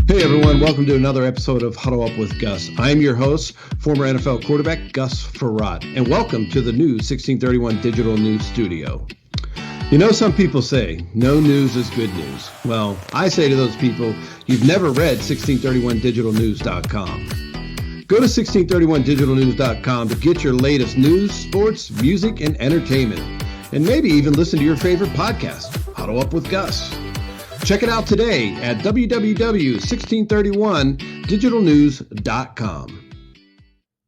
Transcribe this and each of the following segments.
Hey everyone, welcome to another episode of Huddle Up with Gus. I'm your host, former NFL quarterback Gus Frerotte, and welcome to the new 1631 Digital News Studio. You know, some people say, no news is good news. Well, I say to those people, you've never read 1631digitalnews.com. Go to 1631digitalnews.com to get your latest news, sports, music, and entertainment. And maybe even listen to your favorite podcast, Huddle Up with Gus. Check it out today at www.1631digitalnews.com.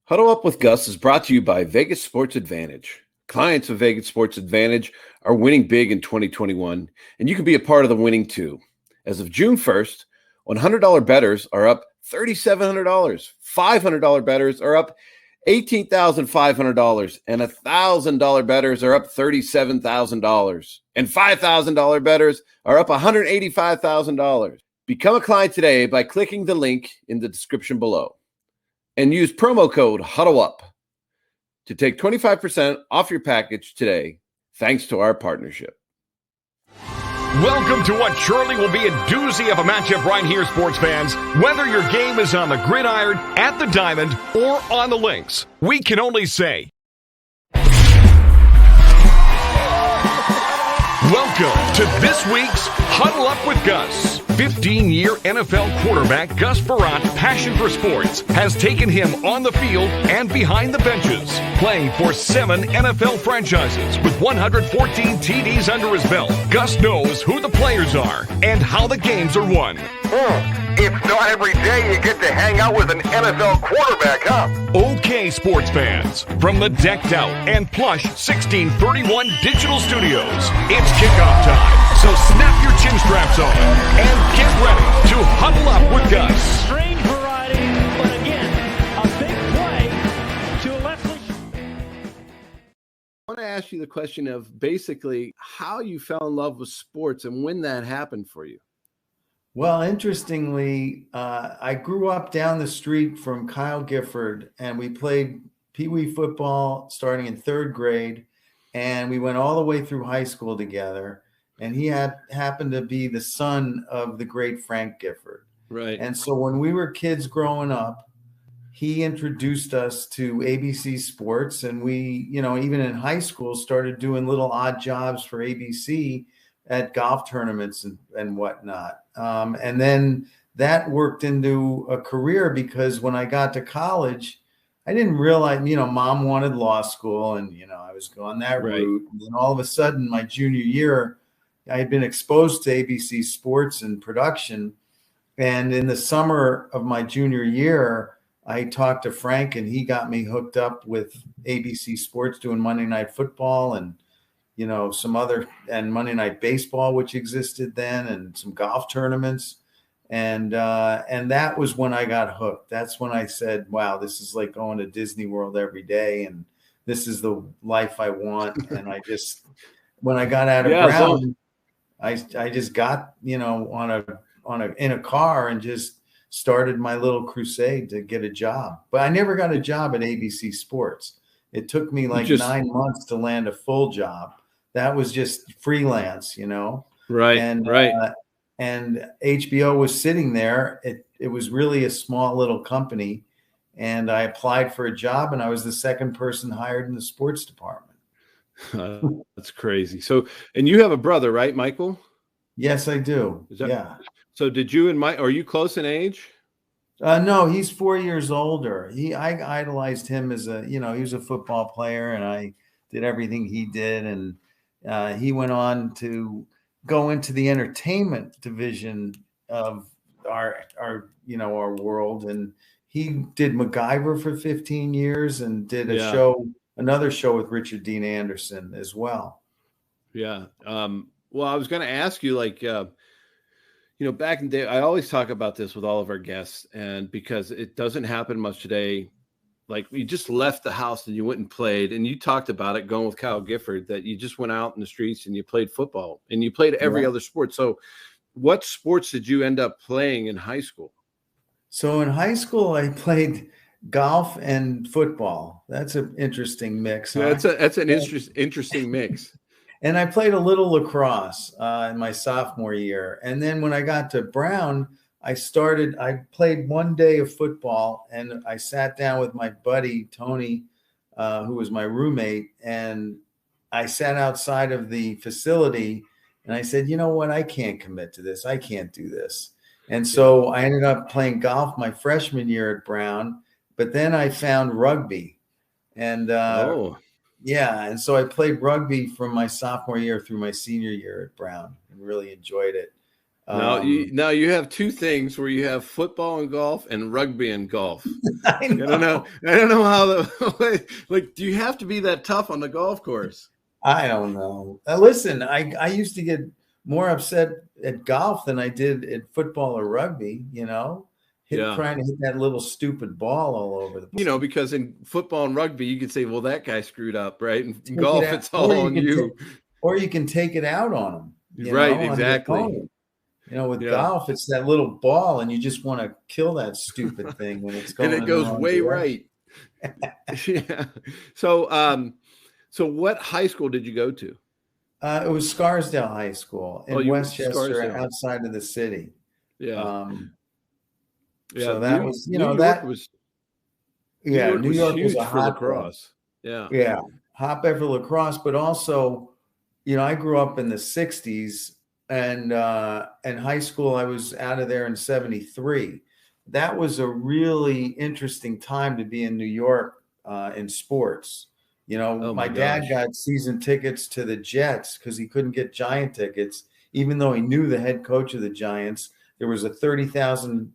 Huddle Up with Gus is brought to you by Vegas Sports Advantage. Clients of Vegas Sports Advantage are winning big in 2021, and you can be a part of the winning too. As of June 1st, $100 bettors are up $3,700. $500 bettors are up $18,500, and $1,000 bettors are up $37,000, and $5,000 bettors are up $185,000. Become a client today by clicking the link in the description below, and use promo code HUDDLEUP to take 25% off your package today, thanks to our partnership. Welcome to what surely will be a doozy of a matchup right here, sports fans. Whether your game is on the gridiron, at the diamond, or on the links, we can only say, welcome to this week's Huddle Up with Gus. 15-year NFL quarterback Gus Frerotte, passion for sports, has taken him on the field and behind the benches, playing for 7 NFL franchises with 114 TDs under his belt. Gus knows who the players are and how the games are won. It's not every day you get to hang out with an NFL quarterback, huh? Okay, sports fans, from the decked out and plush 1631 digital studios, it's kickoff time. So snap your chin straps on and get ready to huddle up with Gus. Strange variety, but again, a big play to Leslie. I want to ask you the question of basically how you fell in love with sports and when that happened for you. Well, interestingly, I grew up down the street from Kyle Gifford, and we played Pee Wee football starting in 3rd grade, and we went all the way through high school together. And he happened to be the son of the great Frank Gifford. Right. And so when we were kids growing up, he introduced us to ABC Sports, and we, even in high school, started doing little odd jobs for ABC at golf tournaments and whatnot. And then that worked into a career, because when I got to college, I didn't realize, mom wanted law school, and, I was going that route. And then all of a sudden, my junior year, I had been exposed to ABC Sports and production. And in the summer of my junior year, I talked to Frank, and he got me hooked up with ABC Sports doing Monday Night Football and, some other, and Monday Night Baseball, which existed then, and some golf tournaments. And that was when I got hooked. That's when I said, wow, this is like going to Disney World every day. And this is the life I want. And I just, when I got out of Brown, I just got, in a car and just started my little crusade to get a job. But I never got a job at ABC Sports. It took me like 9 months to land a full job. That was just freelance, Right. And and HBO was sitting there. It was really a small little company, and I applied for a job, and I was the second person hired in the sports department. That's crazy. So, and you have a brother, right, Michael? Yes, I do. Yeah. So did you and Mike, are you close in age? No, he's 4 years older. I idolized him as he was a football player, and I did everything he did. And he went on to go into the entertainment division of our world. And he did MacGyver for 15 years and did another show with Richard Dean Anderson as well. Yeah. Well, I was going to ask you, back in the day, I always talk about this with all of our guests, and because it doesn't happen much today, like you just left the house and you went and played, and you talked about it going with Kyle Gifford, that you just went out in the streets and you played football and you played every other sport. So what sports did you end up playing in high school? So in high school, I played golf and football. That's an interesting mix. Huh? That's an interesting mix. And I played a little lacrosse in my sophomore year. And then when I got to Brown, I played one day of football, and I sat down with my buddy, Tony, who was my roommate, and I sat outside of the facility, and I said, you know what? I can't commit to this. I can't do this. And so I ended up playing golf my freshman year at Brown, but then I found rugby. And and so I played rugby from my sophomore year through my senior year at Brown and really enjoyed it. Now you have two things where you have football and golf and rugby and golf. I don't know how do you have to be that tough on the golf course? I don't know. Listen, I used to get more upset at golf than I did at football or rugby, trying to hit that little stupid ball all over the place. Because in football and rugby, you could say, well, that guy screwed up, right? And in golf, it's all on you. Or you can take it out on him. Right, exactly. With golf, it's that little ball, and you just want to kill that stupid thing when it's going. And it goes way right. Yeah. So what high school did you go to? It was Scarsdale High School in Westchester, outside of the city. Yeah. So that was, New York was huge was for lacrosse. Yeah. Yeah. Hotbed for lacrosse, but also, I grew up in the 60s. And in high school, I was out of there in 73. That was a really interesting time to be in New York in sports. My dad got season tickets to the Jets because he couldn't get Giant tickets, even though he knew the head coach of the Giants. There was a 30,000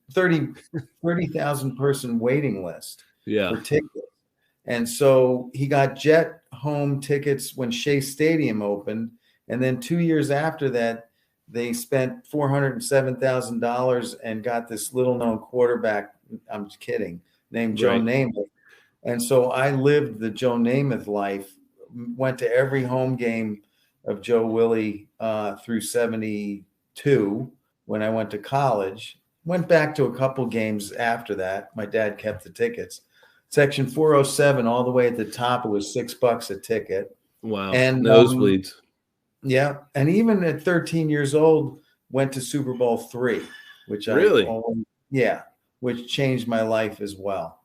person waiting list for tickets. And so he got Jet home tickets when Shea Stadium opened. And then 2 years after that, they spent $407,000 and got this little known quarterback. I'm just kidding, named Joe Namath. And so I lived the Joe Namath life, went to every home game of Joe Willie through 72 when I went to college. Went back to a couple games after that. My dad kept the tickets. Section 407, all the way at the top, it was $6 a ticket. Wow. And nosebleeds. Yeah. And even at 13 years old, went to Super Bowl III, which which changed my life as well.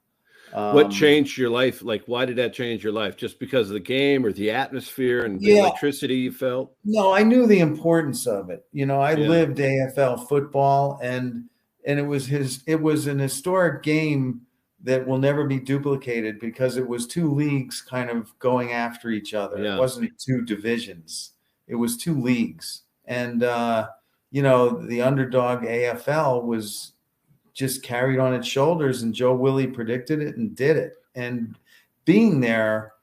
What changed your life? Like, why did that change your life? Just because of the game or the atmosphere and the electricity you felt? No, I knew the importance of it. I lived AFL football, and it was an historic game that will never be duplicated because it was two leagues kind of going after each other. It wasn't two divisions. It was two leagues. And, the underdog AFL was just carried on its shoulders, and Joe Willie predicted it and did it. And being there,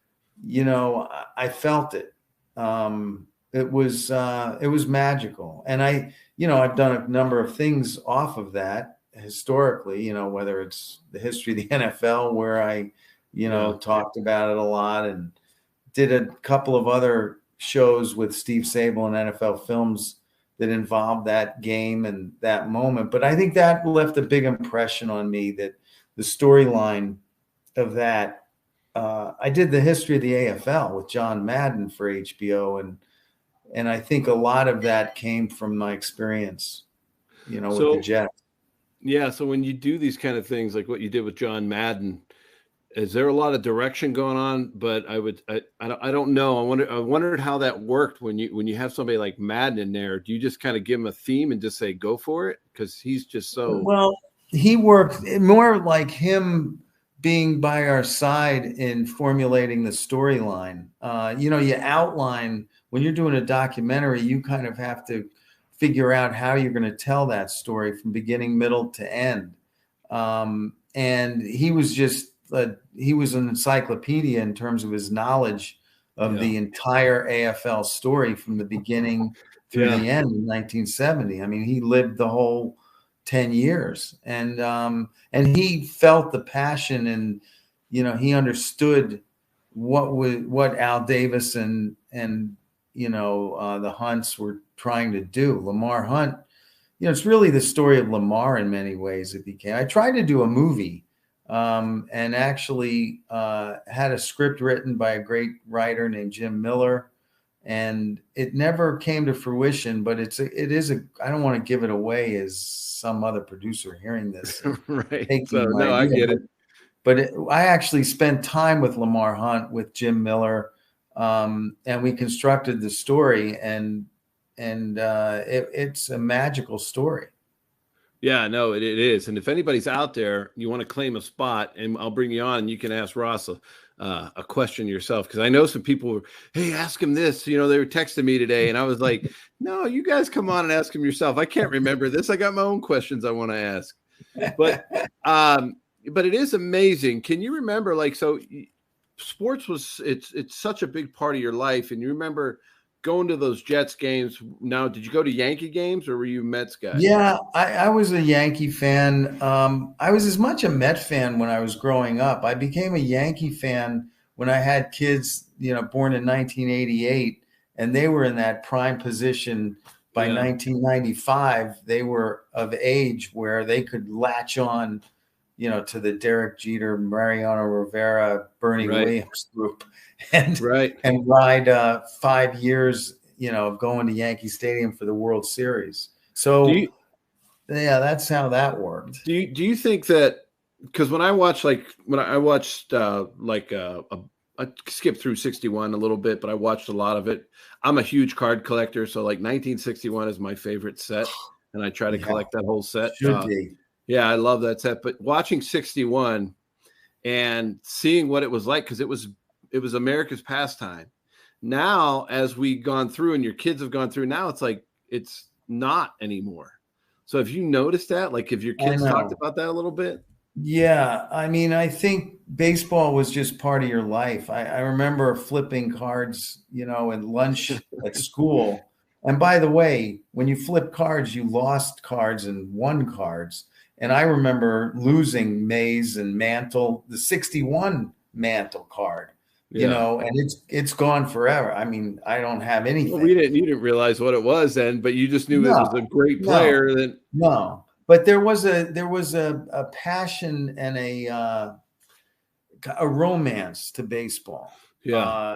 I felt it. It was magical. And I've done a number of things off of that historically, whether it's the history of the NFL, where I, talked about it a lot, and did a couple of other shows with Steve Sable and NFL Films that involved that game and that moment. But I think that left a big impression on me, that the storyline of that, I did the history of the AFL with John Madden for HBO. And I think a lot of that came from my experience, with the Jets. Yeah. So when you do these kind of things, like what you did with John Madden, is there a lot of direction going on? But I don't know. I wondered how that worked when you have somebody like Madden in there. Do you just kind of give him a theme and just say, go for it? Because he's just so well. He worked more like him being by our side in formulating the storyline. You outline when you're doing a documentary, you kind of have to figure out how you're going to tell that story from beginning, middle to end. And he was just he was an encyclopedia in terms of his knowledge of the entire AFL story from the beginning through the end in 1970. I mean, he lived the whole 10 years, and he felt the passion, and he understood what Al Davis and the Hunts were trying to do. Lamar Hunt, it's really the story of Lamar in many ways. It became. I tried to do a movie. And actually had a script written by a great writer named Jim Miller, and it never came to fruition. But it is a. I don't want to give it away as some other producer hearing this, Right. taking So my no, I idea, get it. But I actually spent time with Lamar Hunt, with Jim Miller, and we constructed the story, and it's a magical story. Yeah, no, it is. And if anybody's out there, you want to claim a spot, and I'll bring you on, and you can ask Ross a question yourself, because I know some people were, hey, ask him this. You know, they were texting me today, and I was like, no, you guys come on and ask him yourself. I can't remember this. I got my own questions I want to ask. But it is amazing. Can you remember, like, so sports it's such a big part of your life, and you remember going to those Jets games. Now, did you go to Yankee games, or were you a Mets guy? Yeah, I was a Yankee fan. I was as much a Met fan when I was growing up. I became a Yankee fan when I had kids, born in 1988, and they were in that prime position by 1995. They were of age where they could latch on, to the Derek Jeter, Mariano Rivera, Bernie Williams group, and ride 5 years, of going to Yankee Stadium for the World Series. So, that's how that worked. Do you think that, because when I watched I skipped through 61 a little bit, but I watched a lot of it. I'm a huge card collector, so like 1961 is my favorite set, and I try to collect that whole set. Should be. Yeah, I love that set. But watching 61 and seeing what it was like, because it was America's pastime. Now, as we've gone through and your kids have gone through, now it's like it's not anymore. So have you noticed that? Like, have your kids talked about that a little bit? Yeah. I mean, I think baseball was just part of your life. I remember flipping cards, in lunch at school. And by the way, when you flip cards, you lost cards and won cards. And I remember losing Mays and Mantle, the 61 Mantle card, and it's gone forever. I mean, I don't have anything. Well, you didn't realize what it was then, but you just knew it was a great player. No, but there was a passion and a romance to baseball. Yeah.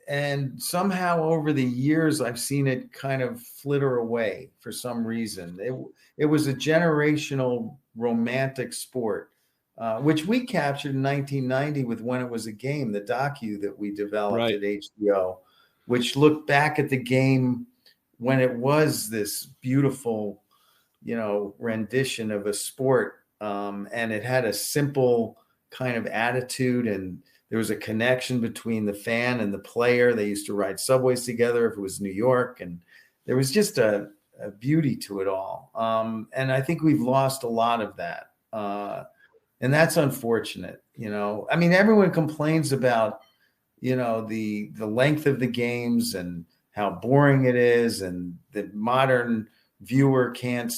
And somehow over the years, I've seen it kind of flitter away for some reason. It was a generational romantic sport, which we captured in 1990 with When It Was a Game, the docu that we developed at HBO, which looked back at the game when it was this beautiful, rendition of a sport. And it had a simple kind of attitude, and there was a connection between the fan and the player. They used to ride subways together if it was New York. And there was just a beauty to it all. And I think we've lost a lot of that. And that's unfortunate. I mean, everyone complains about, the length of the games and how boring it is. And the modern viewer can't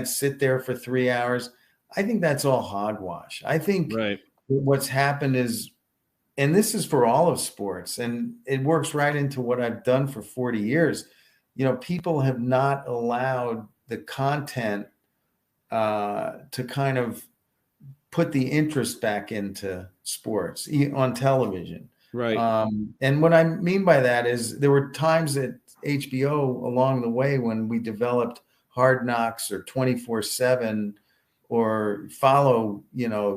sit there for 3 hours. I think that's all hogwash. I think what's happened is, and this is for all of sports, and it works right into what I've done for 40 years. People have not allowed the content to kind of put the interest back into sports on television. Right. And what I mean by that is there were times at HBO along the way when we developed Hard Knocks or 24/7 or Follow,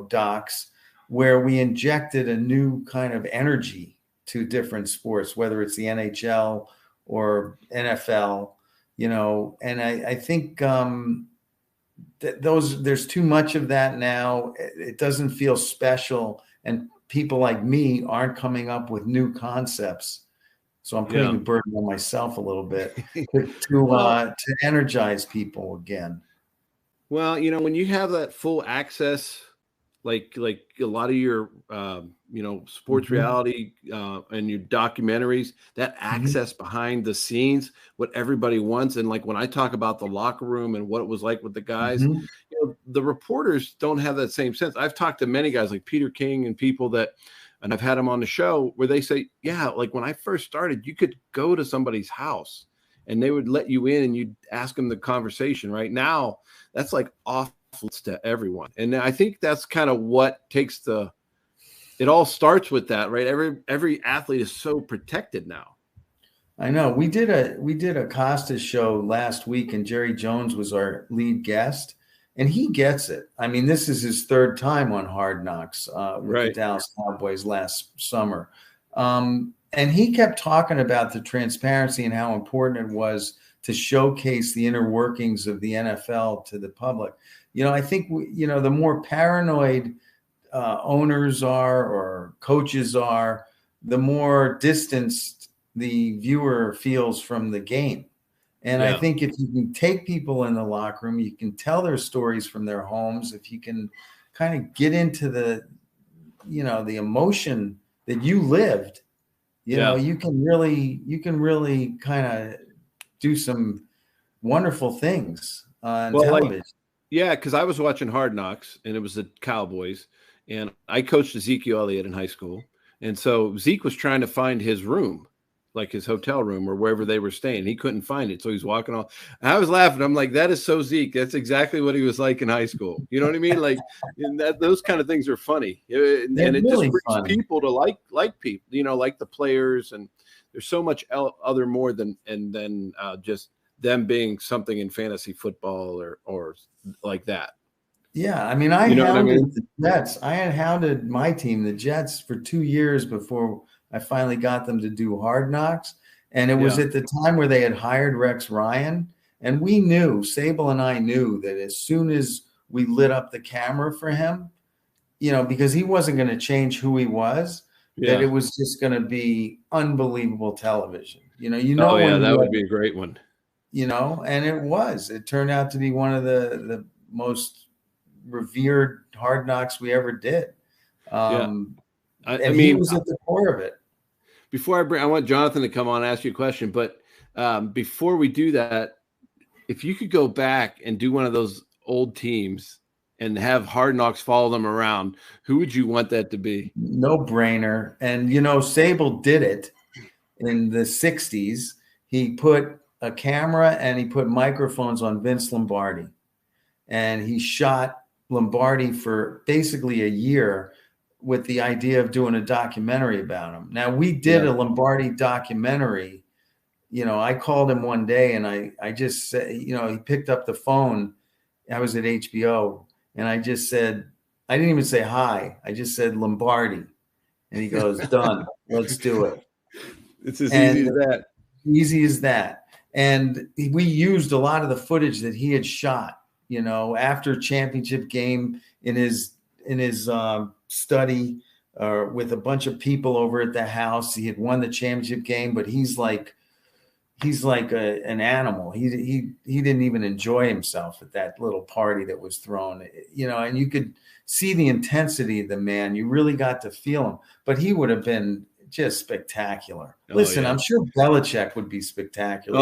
docs, where we injected a new kind of energy to different sports, whether it's the NHL or NFL, and I think that there's too much of that now. It doesn't feel special, and people like me aren't coming up with new concepts. So I'm putting the burden on myself a little bit to energize people again. Well, when you have that full access, like a lot of your sports reality and your documentaries, that access behind the scenes, what everybody wants. And like when I talk about the locker room and what it was like with the guys, the reporters don't have that same sense. I've talked to many guys like Peter King and people and I've had them on the show where they say, like when I first started, you could go to somebody's house and they would let you in and you'd ask them the conversation. Right now, that's like off to everyone. And I think that's kind of what takes it all starts with that, right? Every athlete is so protected now. I know. We did a Costa show last week, and Jerry Jones was our lead guest, and he gets it. I mean, this is his third time on Hard Knocks with the Dallas Cowboys last summer. And he kept talking about the transparency and how important it was to showcase the inner workings of the NFL to the public. I think, the more paranoid owners are or coaches are, the more distanced the viewer feels from the game. And I think if you can take people in the locker room, you can tell their stories from their homes. If you can kind of get into the emotion that you lived, you can really kind of do some wonderful things on television. Because I was watching Hard Knocks, and it was the Cowboys, and I coached Ezekiel Elliott in high school. And so Zeke was trying to find his room, like his hotel room or wherever they were staying. He couldn't find it. So he's walking on. And I was laughing. I'm like, that is so Zeke. That's exactly what he was like in high school. You know what I mean? Like, those kind of things are funny. And it really just brings people to like people, like the players. And there's so much other more than just them being something in fantasy football or like that. Yeah, I mean, I hounded the Jets. I had hounded my team, the Jets, for 2 years before I finally got them to do Hard Knocks. And it was at the time where they had hired Rex Ryan. And we knew, Sable and I knew, that as soon as we lit up the camera for him, because he wasn't going to change who he was, that it was just going to be unbelievable television. That would be a great one. And it was. It turned out to be one of the most revered Hard Knocks we ever did. He was at the core of it. Before I want Jonathan to come on and ask you a question, but before we do that, if you could go back and do one of those old teams and have Hard Knocks follow them around, who would you want that to be? No brainer. And Sable did it in the 60s. He put a camera and he put microphones on Vince Lombardi, and he shot Lombardi for basically a year with the idea of doing a documentary about him. Now, we did a Lombardi documentary. I called him one day and I just said, he picked up the phone. I was at HBO and I just said, I didn't even say hi. I just said Lombardi. And he goes, done. Let's do it. It's as easy as that. Easy as that. And we used a lot of the footage that he had shot, after championship game in his study with a bunch of people over at the house. He had won the championship game, but he's like an animal. He didn't even enjoy himself at that little party that was thrown, and you could see the intensity of the man. You really got to feel him, but he would have been just spectacular. Listen, I'm sure Belichick would be spectacular.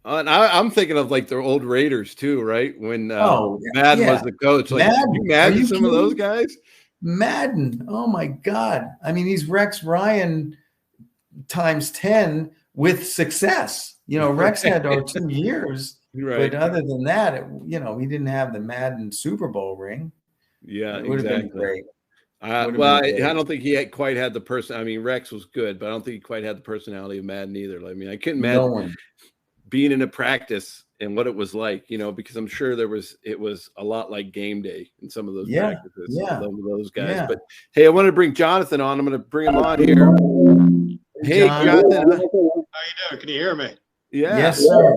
I'm thinking of like the old Raiders too, right? When Madden was the coach. Like, Madden. Can you imagine some of those guys? Madden. Oh my God. I mean, he's Rex Ryan times 10 with success. Rex had our 2 years, but other than that, he didn't have the Madden Super Bowl ring. Yeah, it would have been great. I don't think he quite had the person. I mean, Rex was good, but I don't think he quite had the personality of Madden either. I mean, I couldn't imagine being in a practice and what it was like, because I'm sure it was a lot like game day in some of those practices. Some of those guys. Yeah. But hey, I wanted to bring Jonathan on. I'm going to bring him on here. Hey, Jonathan. How you doing? Can you hear me? Yeah. Yes, sir.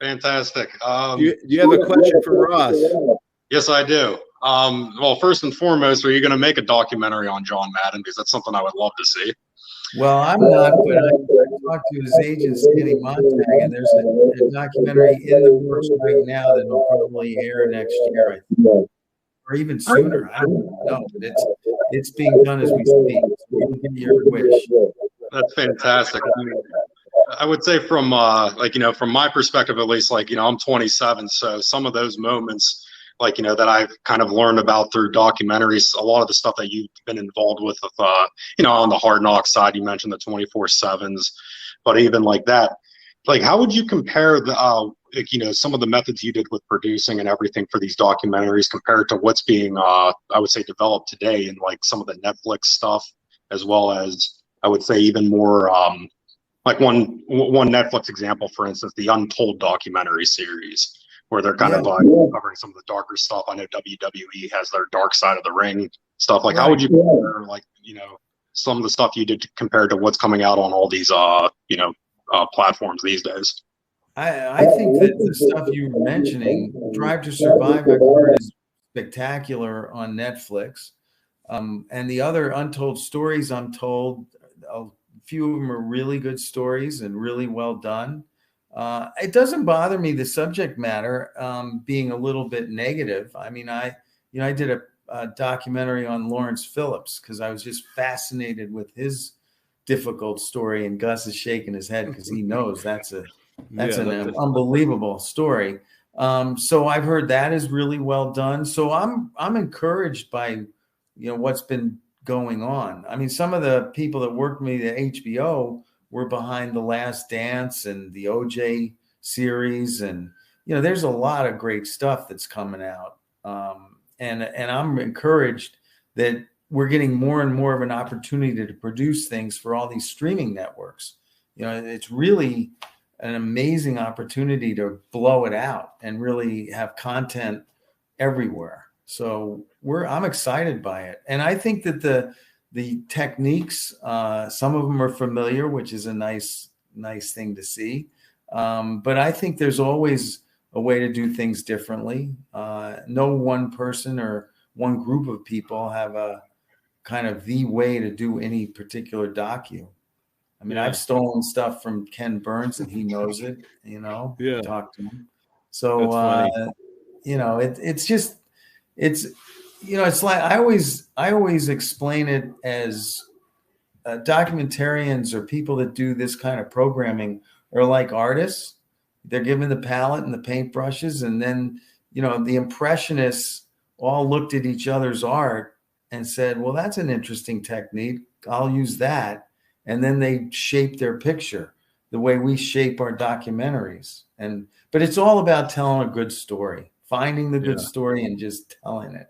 Fantastic. Do you have a question for Ross? Yes, I do. Well, first and foremost, are you going to make a documentary on John Madden? Because that's something I would love to see. Well, I'm not, but I talked to his agent, Skinny Montag, and there's a documentary in the works right now that will probably air next year, I think, or even sooner. I don't know, but it's being done as we speak. So give me your wish. That's fantastic. I would say from from my perspective, at least, I'm 27, so some of those moments, that I've kind of learned about through documentaries, a lot of the stuff that you've been involved with, on the Hard Knocks side, you mentioned the 24/7s, but even like that, how would you compare the, some of the methods you did with producing and everything for these documentaries compared to what's being, I would say, developed today in some of the Netflix stuff, as well as I would say even more, like one Netflix example, for instance, the Untold documentary series, where they're kind of like covering some of the darker stuff. I know WWE has their Dark Side of the Ring stuff. Like, how would you compare, like, some of the stuff you did compared to what's coming out on all these, platforms these days? I think that the stuff you were mentioning, Drive to Survive, I've heard is spectacular on Netflix. And the other Untold Stories I'm told, a few of them are really good stories and really well done. It doesn't bother me, the subject matter being a little bit negative. I mean, I did a documentary on Lawrence Phillips because I was just fascinated with his difficult story, and Gus is shaking his head because he knows that's an unbelievable story. So I've heard that is really well done. So I'm encouraged by what's been going on. I mean, some of the people that worked with me at HBO were behind The Last Dance and the OJ series, and there's a lot of great stuff that's coming out. And I'm encouraged that we're getting more and more of an opportunity to produce things for all these streaming networks. It's really an amazing opportunity to blow it out and really have content everywhere. So I'm excited by it. And I think that the techniques, some of them are familiar, which is a nice thing to see. But I think there's always a way to do things differently. No one person or one group of people have a kind of the way to do any particular docu. I mean, I've stolen stuff from Ken Burns and he knows it, talk to him. So, it's like, I always explain it as documentarians or people that do this kind of programming are like artists. They're given the palette and the paintbrushes, and then, the impressionists all looked at each other's art and said, well, that's an interesting technique. I'll use that. And then they shape their picture the way we shape our documentaries. But it's all about telling a good story, finding the good story and just telling it,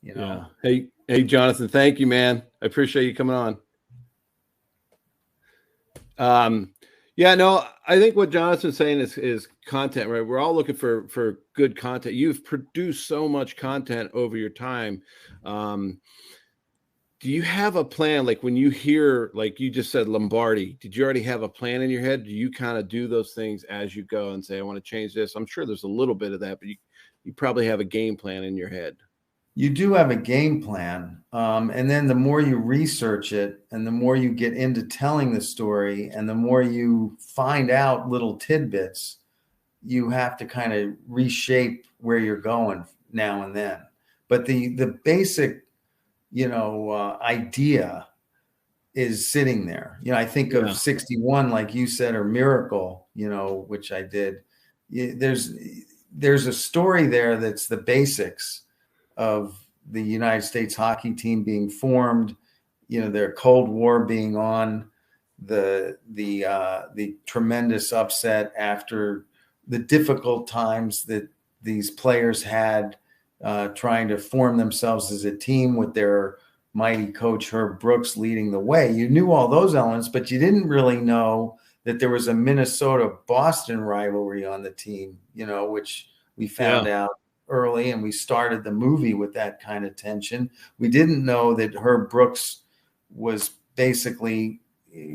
Yeah. Hey, Jonathan, thank you, man. I appreciate you coming on. I think what Jonathan's saying is content, right? We're all looking for good content. You've produced so much content over your time. Do you have a plan? Like when you hear, like you just said, Lombardi, did you already have a plan in your head? Do you kind of do those things as you go and say, I want to change this? I'm sure there's a little bit of that, but you probably have a game plan in your head. You do have a game plan. And then the more you research it and the more you get into telling the story and the more you find out little tidbits, you have to kind of reshape where you're going now and then. But the basic, idea is sitting there. I think of 61, like you said, or Miracle, which I did. There's a story there that's the basics of the United States hockey team being formed, their Cold War being on, the tremendous upset after the difficult times that these players had trying to form themselves as a team with their mighty coach Herb Brooks leading the way. You knew all those elements, but you didn't really know that there was a Minnesota-Boston rivalry on the team, which we found out early, and we started the movie with that kind of tension. We didn't know that Herb Brooks was basically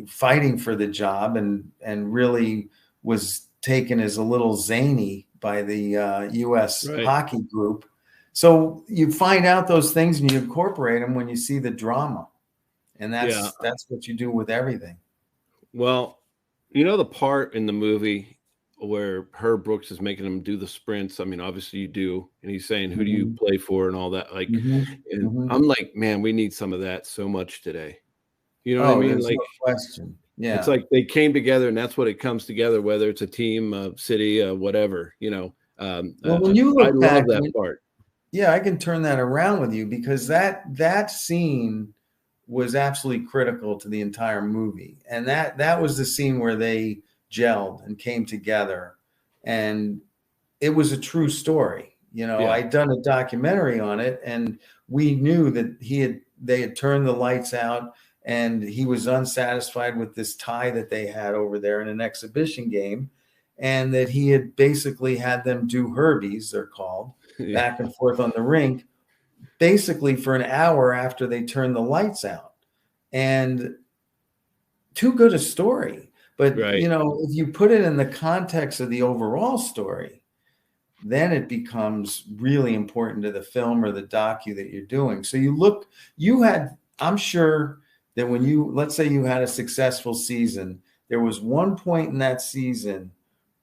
fighting for the job and really was taken as a little zany by the U.S. hockey group. So you find out those things and you incorporate them when you see the drama, and that's what you do with everything. Well, the part in the movie where Herb Brooks is making him do the sprints. I mean, obviously you do. And he's saying, who do you play for and all that? Like, and I'm like, man, we need some of that so much today. You know what I mean? Like, no question. Yeah. It's like they came together and that's what it comes together, whether it's a team, a city, whatever, Well, when you look back, love that part. Yeah, I can turn that around with you because that scene was absolutely critical to the entire movie. And that was the scene where they gelled and came together, and it was a true story. I'd done a documentary on it, and we knew that they had turned the lights out and he was unsatisfied with this tie that they had over there in an exhibition game, and that he had basically had them do Herbies, they're called, back and forth on the rink, basically for an hour after they turned the lights out. And too good a story. But, you know, if you put it in the context of the overall story, then it becomes really important to the film or the docu that you're doing. So I'm sure that when let's say you had a successful season, there was one point in that season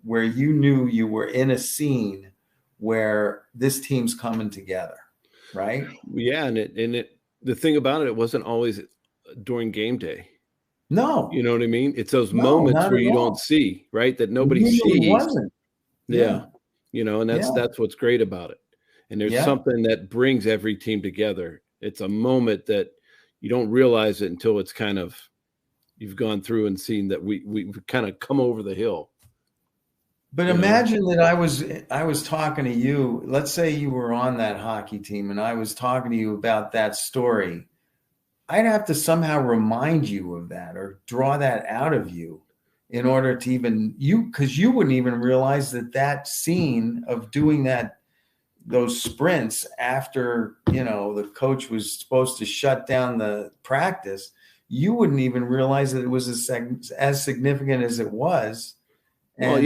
where you knew you were in a scene where this team's coming together, right? Yeah, and the thing about it wasn't always during game day. No. You know what I mean? It's those moments where you don't see, right? That nobody sees. Wasn't. Yeah. You know, and that's what's great about it. And there's something that brings every team together. It's a moment that you don't realize it until it's kind of, you've gone through and seen that we've kind of come over the hill. But imagine that I was talking to you. Let's say you were on that hockey team and I was talking to you about that story. I'd have to somehow remind you of that or draw that out of you in order to because you wouldn't even realize that scene of doing those sprints after, you know, the coach was supposed to shut down the practice. You wouldn't even realize that it was as significant as it was. And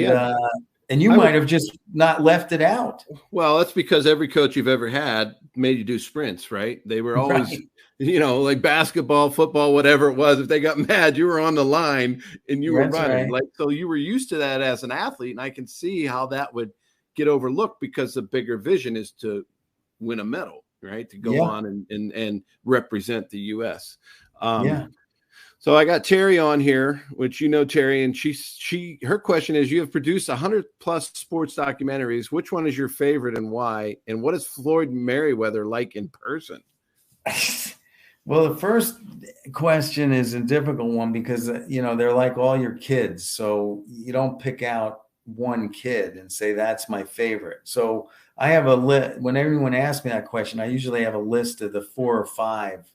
you might have just not left it out. Well, that's because every coach you've ever had made you do sprints, right? They were always, you know, like basketball, football, whatever it was. If they got mad, you were on the line and you were running. Like, so you were used to that as an athlete. And I can see how that would get overlooked because the bigger vision is to win a medal, right? To go on and represent the U.S. So I got Terry on here, which you know Terry, and her question is: you have produced 100+ sports documentaries. Which one is your favorite and why? And what is Floyd Mayweather like in person? Well, the first question is a difficult one because you know they're like all your kids, so you don't pick out one kid and say that's my favorite. So I have a list. When everyone asks me that question, I usually have a list of the 4 or 5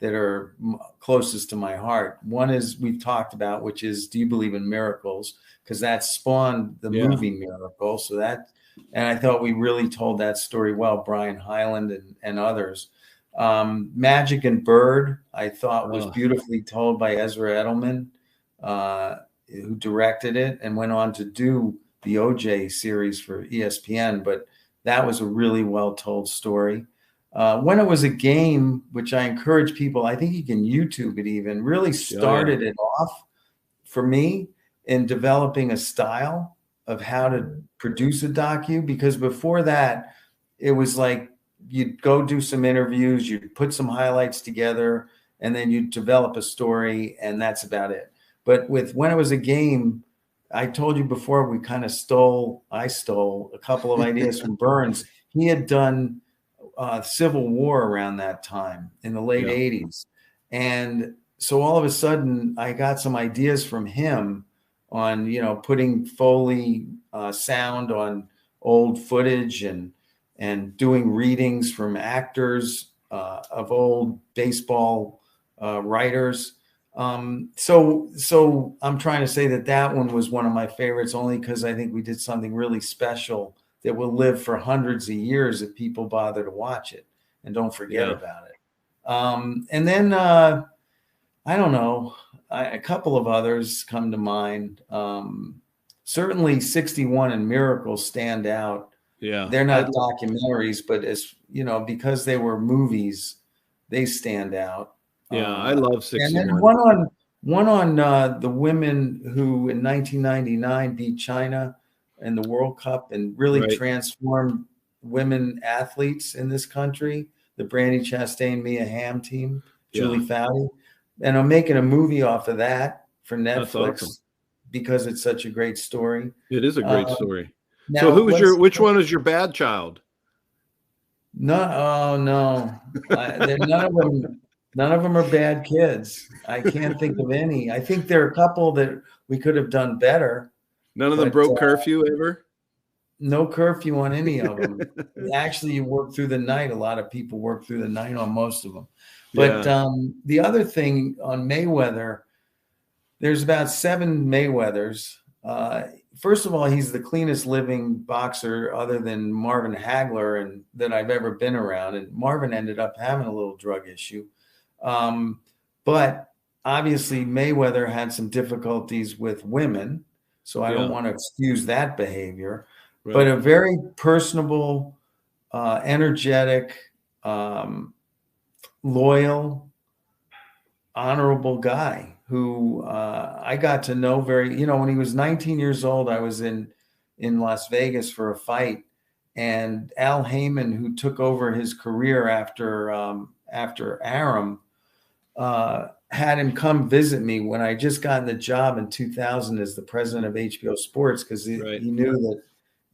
that are closest to my heart. One is we've talked about, which is Do You Believe in Miracles? Because that spawned the movie Miracle. So and I thought we really told that story well, Brian Hyland and others. Magic and Bird, I thought was beautifully told by Ezra Edelman, who directed it and went on to do the OJ series for ESPN. But that was a really well told story. When It Was a Game, which I encourage people, I think you can YouTube it even, really started it off for me in developing a style of how to produce a docu. Because before that, it was like you'd go do some interviews, you'd put some highlights together, and then you'd develop a story, and that's about it. But with When It Was a Game, I told you before, I stole a couple of ideas from Burns. He had done Civil War around that time in the late 80s. And so all of a sudden I got some ideas from him on, you know, putting Foley sound on old footage and doing readings from actors of old baseball writers. So I'm trying to say that one was one of my favorites only because I think we did something really special that will live for hundreds of years if people bother to watch it and don't forget about it. And then, I don't know, a couple of others come to mind. Certainly 61 and Miracle stand out. Yeah. They're not documentaries, but as you know, because they were movies, they stand out. Yeah. I love 61. And then one on the women who in 1999 beat China in the World Cup and really transformed women athletes in this country, the Brandi Chastain, Mia Hamm team, Julie Foudy. And I'm making a movie off of that for Netflix because it's such a great story. It is a great story. Now, so which one is your bad child? No, none of them are bad kids. I can't think of any. I think there are a couple that we could have done better. None of them broke curfew ever? No curfew on any of them. Actually, you work through the night. A lot of people work through the night on most of them. But the other thing on Mayweather, there's about 7 Mayweathers. First of all, he's the cleanest living boxer other than Marvin Hagler and that I've ever been around. And Marvin ended up having a little drug issue. But obviously Mayweather had some difficulties with women. So I don't want to excuse that behavior. Right. But a very personable, energetic, loyal, honorable guy who I got to know when he was 19 years old, I was in Las Vegas for a fight, and Al Heyman, who took over his career after Arum, had him come visit me when I just gotten the job in 2000 as the president of HBO Sports, because he knew that,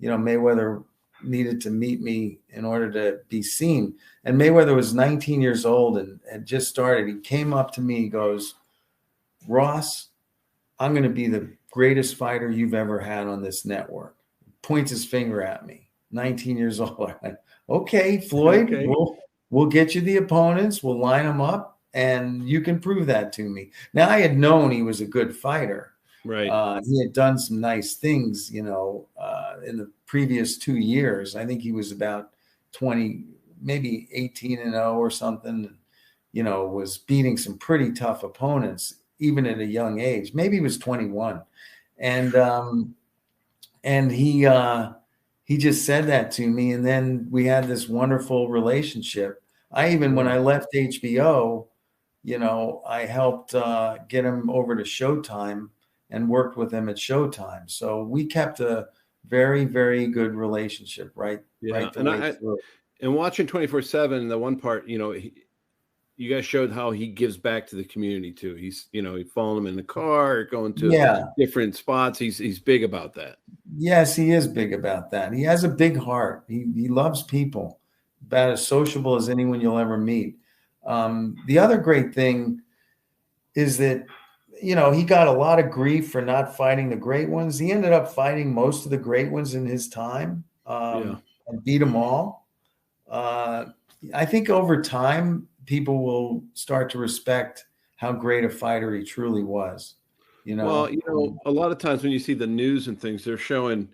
Mayweather needed to meet me in order to be seen. And Mayweather was 19 years old and had just started. He came up to me, he goes, "Ross, I'm going to be the greatest fighter you've ever had on this network." Points his finger at me. 19 years old. I went, "Okay, Floyd, okay. We'll get you the opponents. We'll line them up, and you can prove that to me." Now, I had known he was a good fighter. Right. He had done some nice things, in the previous 2 years. I think he was about 20, maybe 18-0 or something. Was beating some pretty tough opponents, even at a young age. Maybe he was 21. And he just said that to me. And then we had this wonderful relationship. When I left HBO, I helped get him over to Showtime and worked with him at Showtime. So we kept a very, very good relationship, right? Yeah. Right the way through. And watching 24/7, the one part, you guys showed how he gives back to the community too. He's, he following him in the car, going to different spots. He's big about that. Yes, he is big about that. He has a big heart. He loves people, about as sociable as anyone you'll ever meet. The other great thing is that, he got a lot of grief for not fighting the great ones. He ended up fighting most of the great ones in his time and beat them all. I think over time, people will start to respect how great a fighter he truly was. Well, a lot of times when you see the news and things, they're showing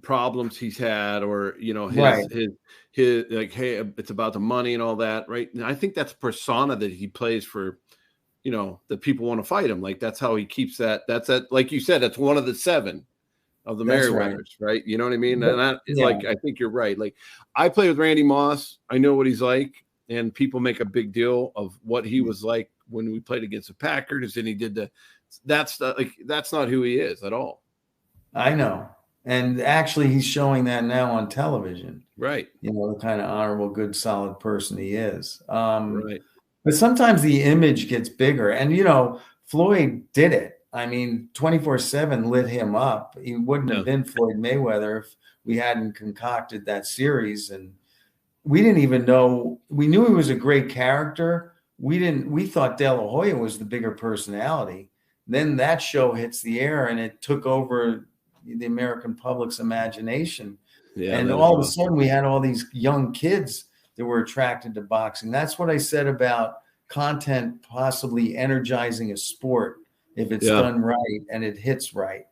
problems he's had, or his like, hey, it's about the money and all that, right? And I think that's a persona that he plays for, that people want to fight him. Like, that's how he keeps that. Like you said, that's one of the 7 of the Merriweathers, right? You know what I mean? And I think you're right. Like, I play with Randy Moss. I know what he's like, and people make a big deal of what he was like when we played against the Packers, and he did that's not who he is at all. I know. And actually, he's showing that now on television. Right. The kind of honorable, good, solid person he is. Right. But sometimes the image gets bigger. And, Floyd did it. 24/7 lit him up. He wouldn't have been Floyd Mayweather if we hadn't concocted that series. And we didn't even know. We knew he was a great character. We thought De La Hoya was the bigger personality. Then that show hits the air and it took over the American public's imagination. Yeah, and all of a sudden we had all these young kids that were attracted to boxing. That's what I said about content possibly energizing a sport if it's done right and it hits right.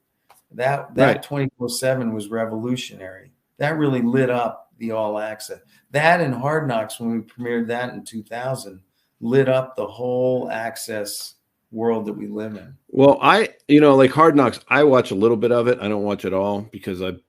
That 24/7 was revolutionary. That really lit up the All Access. That and Hard Knocks, when we premiered that in 2000, lit up the whole Access world that we live in. Well, like Hard Knocks, I watch a little bit of it. I don't watch it all because I've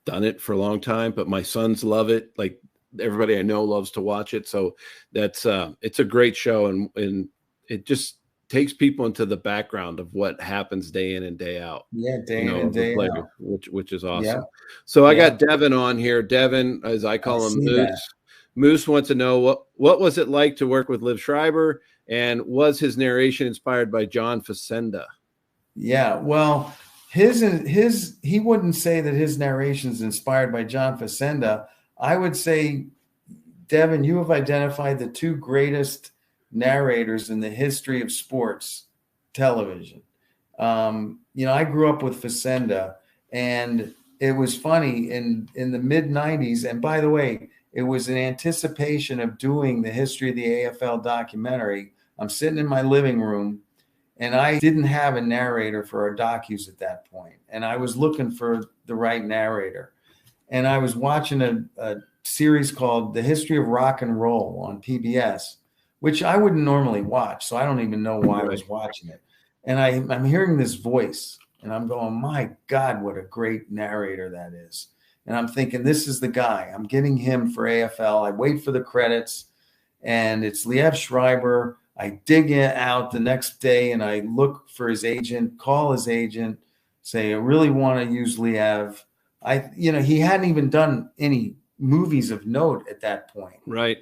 done it for a long time, but my sons love it. Like, everybody I know loves to watch it. So that's it's a great show, and it just takes people into the background of what happens day in and day out. Yeah, day in and day out, which is awesome. Yeah. So I got Devin on here. Devin, as I call him, Moose. Moose wants to know what was it like to work with Liv Schreiber, and was his narration inspired by John Facenda? Yeah, well, he wouldn't say that his narration is inspired by John Facenda. I would say, Devin, you have identified the 2 greatest narrators in the history of sports television. I grew up with Facenda, and it was funny in the mid 90s. And by the way, it was in anticipation of doing the history of the AFL documentary. I'm sitting in my living room, and I didn't have a narrator for our docus at that point. And I was looking for the right narrator. And I was watching a series called The History of Rock and Roll on PBS, which I wouldn't normally watch. So I don't even know why I was watching it. And I'm hearing this voice, and I'm going, my God, what a great narrator that is. And I'm thinking, this is the guy. I'm getting him for AFL. I wait for the credits, and it's Liev Schreiber. I dig it out the next day, and I look for his agent, call his agent, say, I really want to use Liev. He hadn't even done any movies of note at that point. Right.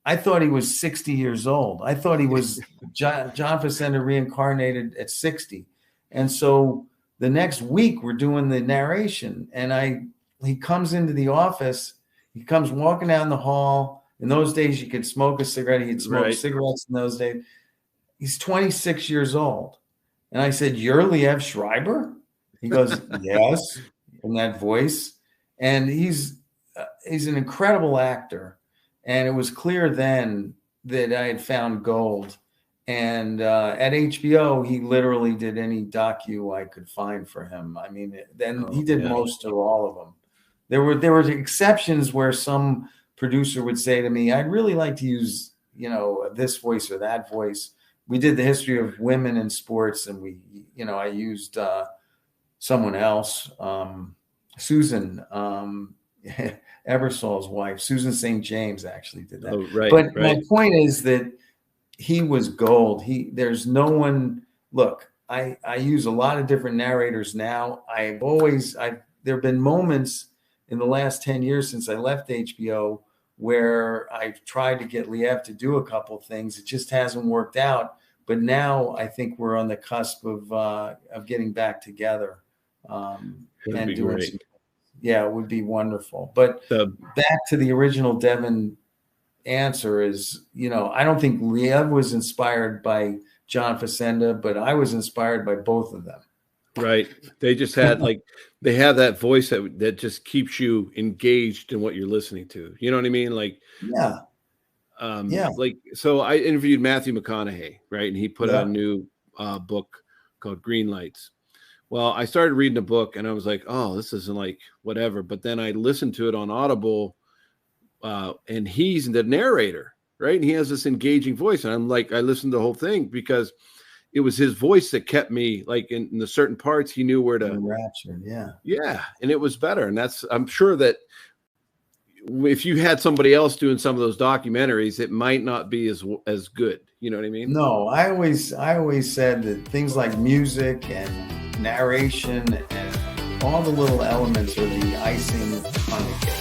I thought he was 60 years old. I thought he was John Facenda reincarnated at 60. And so the next week we're doing the narration, and he comes into the office. He comes walking down the hall. In those days, you could smoke a cigarette. He'd smoke cigarettes in those days. He's 26 years old. And I said, "You're Liev Schreiber?" He goes, "Yes," in that voice. And he's an incredible actor. And it was clear then that I had found gold. And at HBO, he literally did any docu I could find for him. I mean, he did most or all of them. There were exceptions where some producer would say to me, "I'd really like to use, this voice or that voice." We did the history of women in sports, and I used someone else, Susan Ebersol's wife, Susan St. James, actually did that. Oh, right, but my point is that he was gold. There's no one. Look, I use a lot of different narrators now. There have been moments in the last 10 years since I left HBO where I've tried to get Liev to do a couple of things. It just hasn't worked out. But now I think we're on the cusp of getting back together and doing some. Yeah, it would be wonderful. But back to the original Devin answer is, I don't think Liev was inspired by John Facenda, but I was inspired by both of them. Right. They just had they have that voice that just keeps you engaged in what you're listening to. You know what I mean? So I interviewed Matthew McConaughey, right? And he put out a new book called Green Lights. Well, I started reading the book and I was like, oh, this isn't like whatever. But then I listened to it on Audible and he's the narrator, right? And he has this engaging voice. And I'm like, I listened to the whole thing because it was his voice that kept me in the certain parts. He knew where to rapture. Yeah. And it was better. And I'm sure that if you had somebody else doing some of those documentaries, it might not be as good. You know what I mean? No, I always said that things like music and narration and all the little elements are the icing on the cake.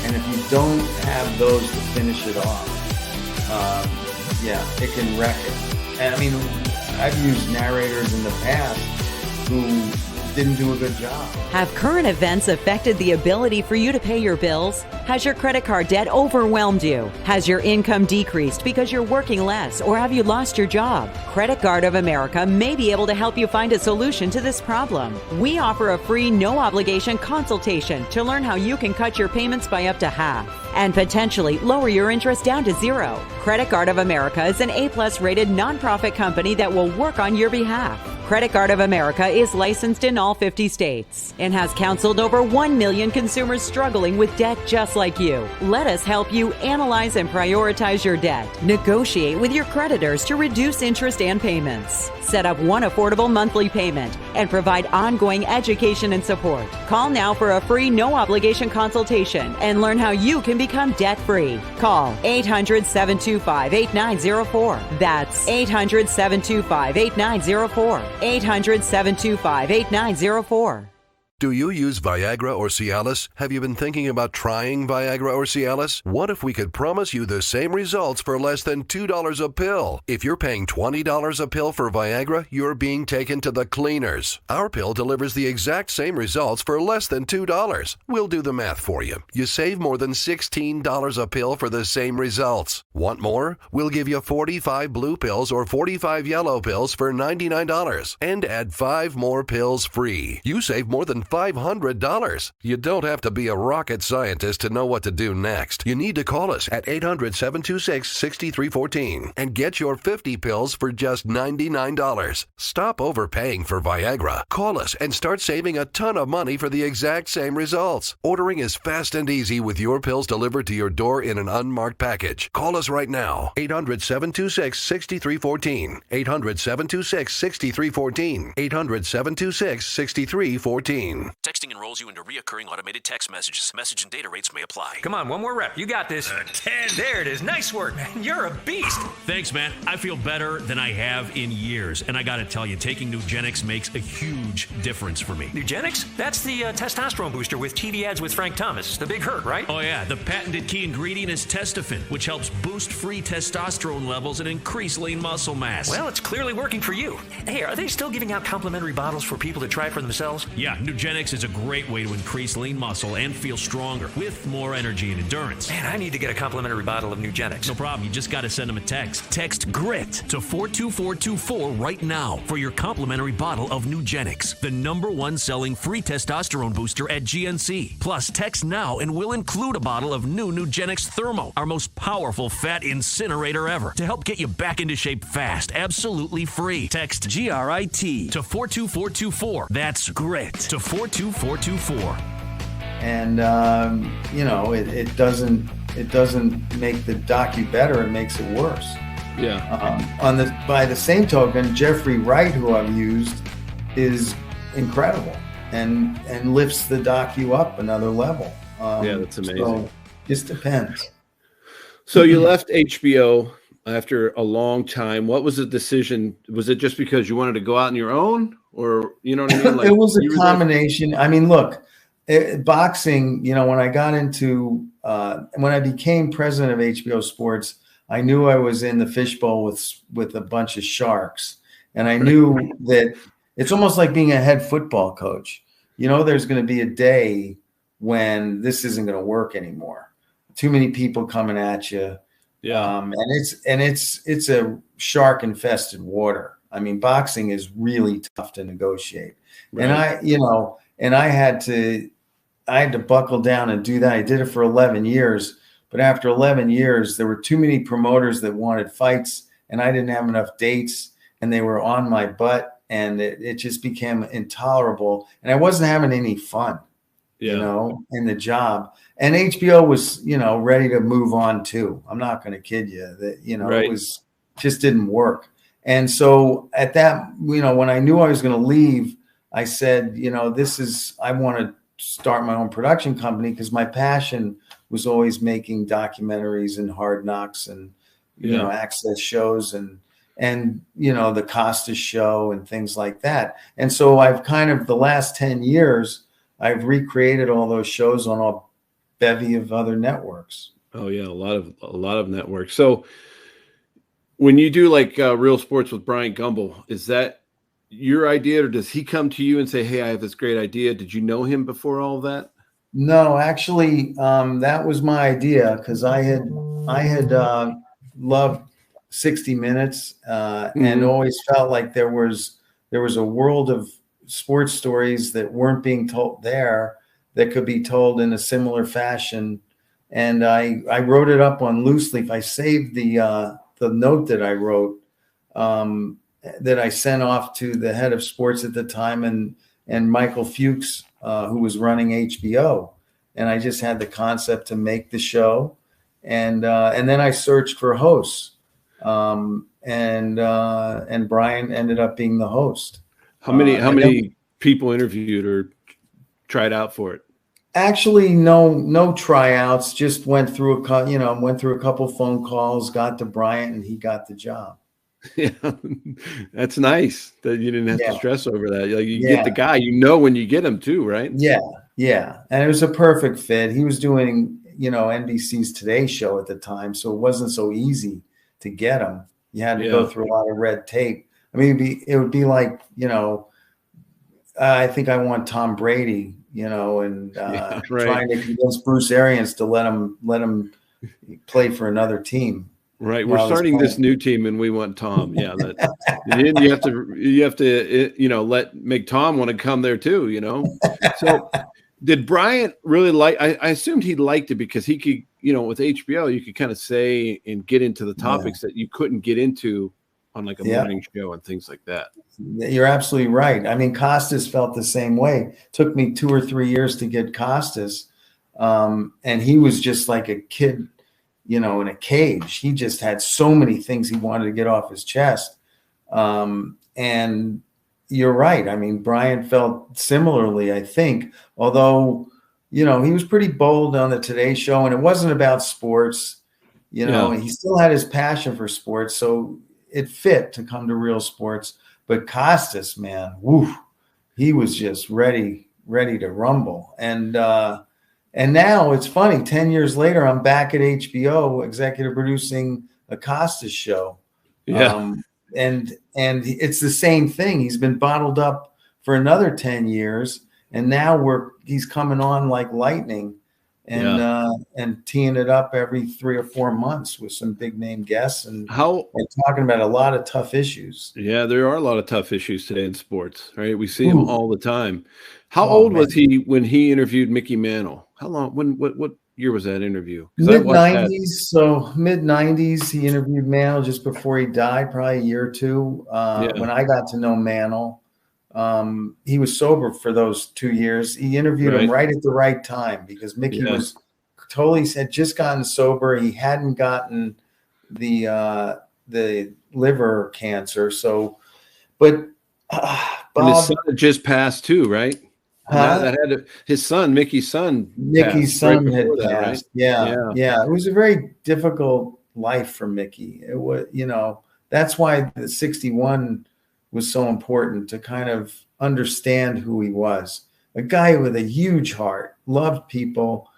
And if you don't have those to finish it off, it can wreck it. And I mean, I've used narrators in the past who didn't do a good job. Have current events affected the ability for you to pay your bills? Has your credit card debt overwhelmed you? Has your income decreased because you're working less, or have you lost your job? Credit Card of America may be able to help you find a solution to this problem. We offer a free, no-obligation consultation to learn how you can cut your payments by up to half and potentially lower your interest down to zero. Credit Card of America is an A+ rated nonprofit company that will work on your behalf. Credit Card of America is licensed in all 50 states and has counseled over 1 million consumers struggling with debt just like you. Let us help you analyze and prioritize your debt, negotiate with your creditors to reduce interest and payments, set up one affordable monthly payment, and provide ongoing education and support. Call now for a free no-obligation consultation and learn how you can become debt-free. Call 800-725-8904. That's 800-725-8904. 800-725-8904. Do you use Viagra or Cialis? Have you been thinking about trying Viagra or Cialis? What if we could promise you the same results for less than $2 a pill? If you're paying $20 a pill for Viagra, you're being taken to the cleaners. Our pill delivers the exact same results for less than $2. We'll do the math for you. You save more than $16 a pill for the same results. Want more? We'll give you 45 blue pills or 45 yellow pills for $99 and add 5 more pills free. You save more than $500. You don't have to be a rocket scientist to know what to do next. You need to call us at 800-726-6314 and get your 50 pills for just $99. Stop overpaying for Viagra. Call us and start saving a ton of money for the exact same results. Ordering is fast and easy with your pills delivered to your door in an unmarked package. Call us right now. 800-726-6314. 800-726-6314. 800-726-6314. Texting enrolls you into reoccurring automated text messages. Message and data rates may apply. Come on, one more rep. You got this. 10. There it is. Nice work, man. You're a beast. Thanks, man. I feel better than I have in years. And I got to tell you, taking Nugenix makes a huge difference for me. Nugenix? That's the testosterone booster with TV ads with Frank Thomas. The big hurt, right? Oh, yeah. The patented key ingredient is testofen, which helps boost free testosterone levels and increase lean muscle mass. Well, it's clearly working for you. Hey, are they still giving out complimentary bottles for people to try for themselves? Yeah, Nugenix is a great way to increase lean muscle and feel stronger with more energy and endurance. Man, I need to get a complimentary bottle of Nugenix. No problem. You just got to send them a text. Text GRIT to 42424 right now for your complimentary bottle of Nugenix, the #1 selling free testosterone booster at GNC. Plus, text now and we'll include a bottle of new Nugenix Thermo, our most powerful fat incinerator ever, to help get you back into shape fast, absolutely free. Text GRIT to 42424. That's GRIT to 42424. And it doesn't make the docu better. It makes it worse. Yeah. By the same token, Jeffrey Wright, who I've used, is incredible and lifts the docu up another level. Yeah, that's amazing. So just depends. So you left HBO after a long time. What was the decision? Was it just because you wanted to go out on your own, or you know what I mean? Like, it was a combination. I mean, look, boxing. When I got into when I became president of HBO Sports, I knew I was in the fishbowl with a bunch of sharks, and I knew that it's almost like being a head football coach. There's going to be a day when this isn't going to work anymore. Too many people coming at you. Yeah. And it's a shark infested water. I mean, boxing is really tough to negotiate. Right. And I had to buckle down and do that. I did it for 11 years, but after 11 years, there were too many promoters that wanted fights, and I didn't have enough dates, and they were on my butt, and it just became intolerable. And I wasn't having any fun, in the job. And HBO was, ready to move on too. I'm not going to kid you that, right. It was just didn't work. And so at that, when I knew I was going to leave, I said, I want to start my own production company, because my passion was always making documentaries and Hard Knocks and, access shows and the Costas show and things like that. And so I've kind of the last 10 years, I've recreated all those shows on a bevy of other networks. Oh yeah, a lot of networks. So when you do like Real Sports with Brian Gumbel, is that your idea, or does he come to you and say, "Hey, I have this great idea"? Did you know him before all that? No, actually, that was my idea, because I had loved 60 Minutes and always felt like there was a world of sports stories that weren't being told there that could be told in a similar fashion. And I wrote it up on loose leaf. I saved the note that I wrote that I sent off to the head of sports at the time and Michael Fuchs, who was running HBO. And I just had the concept to make the show. And then I searched for hosts. And Brian ended up being the host. How many people interviewed or tried out for it? Actually, no tryouts. Just went through a couple phone calls, got to Bryant, and he got the job. Yeah, that's nice that you didn't have to stress over that. Like you get the guy, when you get him too, right? Yeah, and it was a perfect fit. He was doing NBC's Today Show at the time, so it wasn't so easy to get him. You had to go through a lot of red tape. I mean, it would be like, I think I want Tom Brady, and trying to convince Bruce Arians to let him play for another team. Right. We're starting this new team and we want Tom. Yeah. Then you have to, make Tom want to come there too, So did Bryant really like, I assumed he liked it because he could, with HBO, you could kind of say and get into the topics that you couldn't get into on like a morning show and things like that. You're absolutely right. I mean, Costas felt the same way. Took me 2 or 3 years to get Costas. And he was just like a kid, in a cage. He just had so many things he wanted to get off his chest. And you're right. I mean, Bryant felt similarly, I think, although, he was pretty bold on the Today Show, and it wasn't about sports, and he still had his passion for sports. So it fit to come to real sports. But Costas, man, he was just ready to rumble. And now it's funny, 10 years later, I'm back at HBO executive producing a Costas show. Yeah. And it's the same thing. He's been bottled up for another 10 years. And now he's coming on like lightning and teeing it up every 3 or 4 months with some big name guests and talking about a lot of tough issues. Yeah, there are a lot of tough issues today in sports, right? We see them all the time. How old was he when he interviewed Mickey Mantle? How long? What year was that interview? Mid-90s. So mid-90s, he interviewed Mantle just before he died, probably a year or two. When I got to know Mantle, he was sober for those 2 years. He interviewed him right at the right time because Mickey had just gotten sober. He hadn't gotten the liver cancer. So, but Bob, and his son had just passed too, right? His son, Mickey's son. Mickey's son had passed. Right? Yeah. It was a very difficult life for Mickey. It was, that's why the 61 was so important, to kind of understand who he was. A guy with a huge heart, loved people,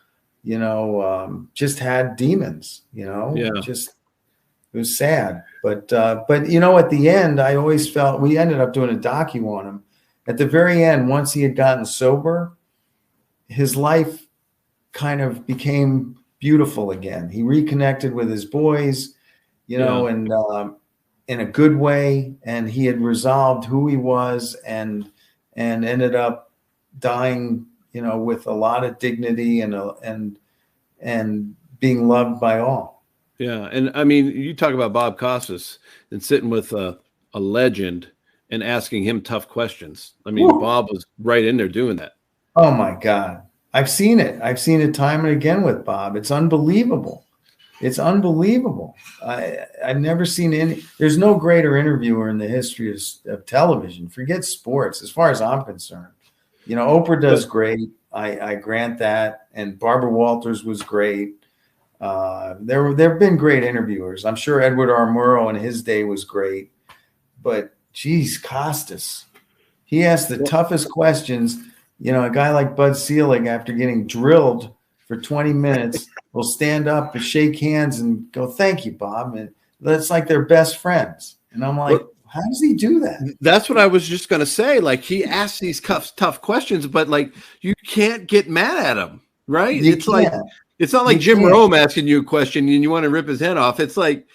just had demons, just, it was sad. But at the end, I always felt we ended up doing a docu on him. At the very end, once he had gotten sober, his life kind of became beautiful again. He reconnected with his boys, and in a good way, and he had resolved who he was and ended up dying, with a lot of dignity and being loved by all. Yeah, and I mean, you talk about Bob Costas and sitting with a legend and asking him tough questions. I mean, Bob was right in there doing that. Oh my God. I've seen it. I've seen it time and again with Bob. It's unbelievable. It's unbelievable. I've never seen there's no greater interviewer in the history of television. Forget sports, as far as I'm concerned. Oprah does great. I grant that. And Barbara Walters was great. There have been great interviewers. I'm sure Edward R. Murrow in his day was great. But geez, Costas, he asked the toughest questions. A guy like Bud Selig, after getting drilled for 20 minutes, will stand up and shake hands and go, "Thank you, Bob." And that's like they're best friends. And I'm like, how does he do that? That's what I was just going to say. Like, he asks these tough questions, but like, you can't get mad at him, right? It's not like Jim Rome asking you a question and you want to rip his head off. It's like,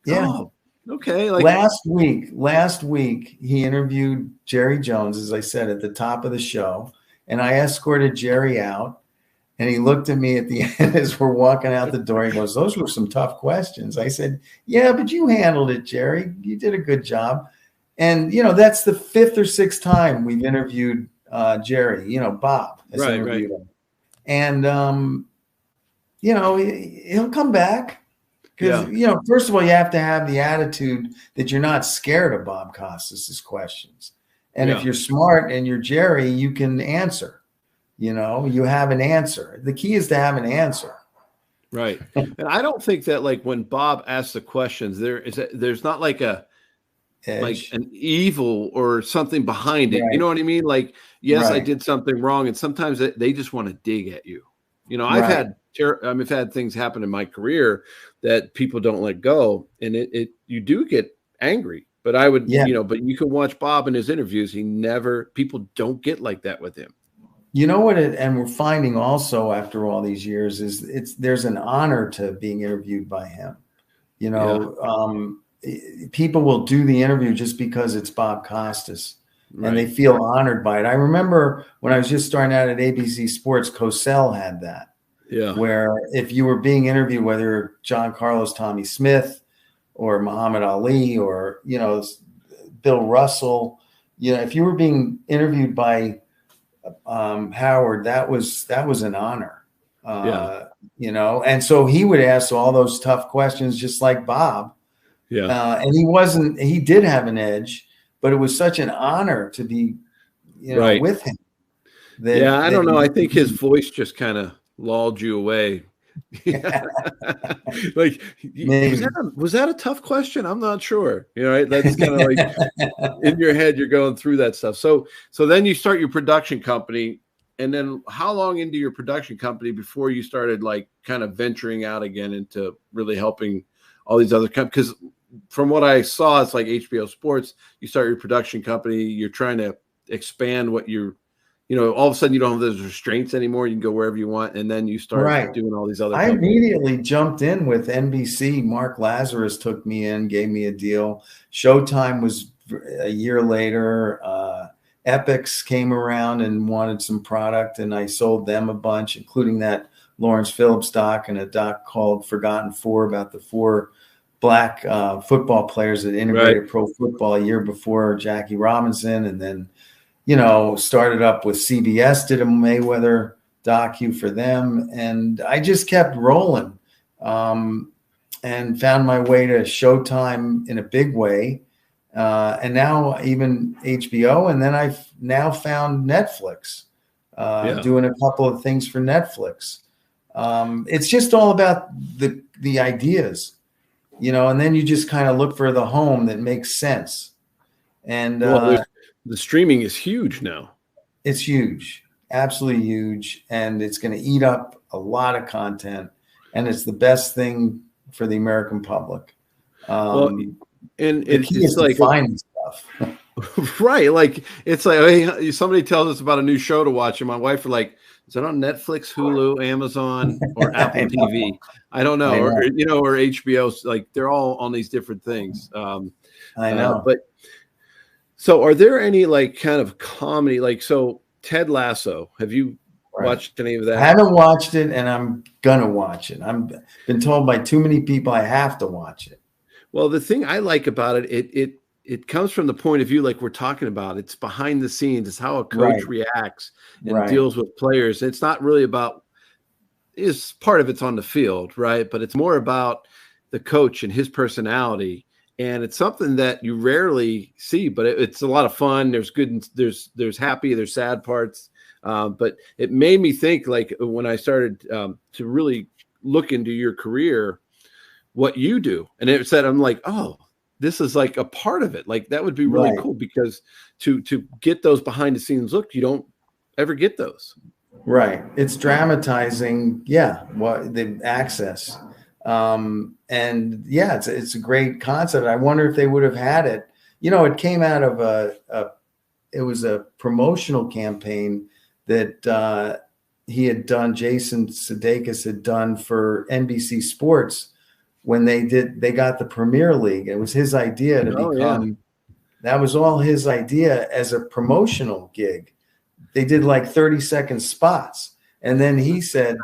oh, okay. Like last week he interviewed Jerry Jones, as I said, at the top of the show, and I escorted Jerry out, and he looked at me at the end as we're walking out the door. He goes, "Those were some tough questions." I said, "Yeah, but you handled it, Jerry. You did a good job." And that's the 5th or 6th time we've interviewed Jerry. Bob has interviewed him, and he'll come back. Because, first of all, you have to have the attitude that you're not scared of Bob Costas' questions. And if you're smart and you're Jerry, you can answer. You have an answer. The key is to have an answer. Right. And I don't think that, like, when Bob asks the questions, there's not like an evil or something behind it. Right. You know what I mean? Like, yes, I did something wrong. And sometimes they just want to dig at you. I've had things happen in my career that people don't let go, and you do get angry. But I would, but you can watch Bob in his interviews. People don't get like that with him. You know what? And we're finding also after all these years is there's an honor to being interviewed by him. People will do the interview just because it's Bob Costas, and they feel honored by it. I remember when I was just starting out at ABC Sports, Cosell had that. Yeah. Where if you were being interviewed, whether John Carlos, Tommy Smith, or Muhammad Ali, or, Bill Russell, if you were being interviewed by Howard, that was an honor. And so he would ask all those tough questions, just like Bob. Yeah. And he did have an edge, but it was such an honor to be, with him. I don't know. I think his voice just kind of lulled you away. Like, was that a tough question? I'm not sure. Right? That's kind of like in your head, you're going through that stuff. So then you start your production company. And then how long into your production company before you started like kind of venturing out again into really helping all these other companies? Because from what I saw, it's like HBO Sports. You start your production company. You're trying to expand what you're, all of a sudden you don't have those restraints anymore. You can go wherever you want. And then you start doing all these other I companies. Immediately jumped in with NBC. Mark Lazarus took me in, gave me a deal. Showtime was a year later. Epix came around and wanted some product, and I sold them a bunch, including that Lawrence Phillips doc and a doc called Forgotten Four about the 4 black football players that integrated pro football a year before Jackie Robinson. And then, started up with CBS, did a Mayweather docu for them. And I just kept rolling and found my way to Showtime in a big way. And now even HBO, and then I've now found Netflix, doing a couple of things for Netflix. It's just all about the ideas, and then you just kind of look for the home that makes sense. And the streaming is huge now. It's huge, absolutely huge, and it's going to eat up a lot of content, and it's the best thing for the American public. And it's like finding stuff. Right. Like, it's like, hey, somebody tells us about a new show to watch, and my wife are like, is it on Netflix, Hulu, Amazon, or Apple TV? I don't know. Or HBO. Like, they're all on these different things. I know. But so are there any like kind of comedy, like, so Ted Lasso, have you watched any of that? I haven't watched it, and I'm gonna watch it. I've been told by too many people I have to watch it. Well, the thing I like about it, it comes from the point of view, like we're talking about. It's behind the scenes. It's how a coach reacts and deals with players. It's not really about, is part of it's on the field, right? But it's more about the coach and his personality. And it's something that you rarely see, but it's a lot of fun. There's good, there's happy, there's sad parts. But it made me think, like, when I started to really look into your career, what you do. And it said, I'm like, oh, this is like a part of it. Like, that would be really cool, because to get those behind the scenes look, you don't ever get those. Right. It's dramatizing. The access. And it's a great concept. I wonder if they would have had it. It came out of it was a promotional campaign that he had done, Jason Sudeikis had done for NBC Sports when they got the Premier League. It was his idea to become, that was all his idea as a promotional gig. They did like 30-second spots. And then he said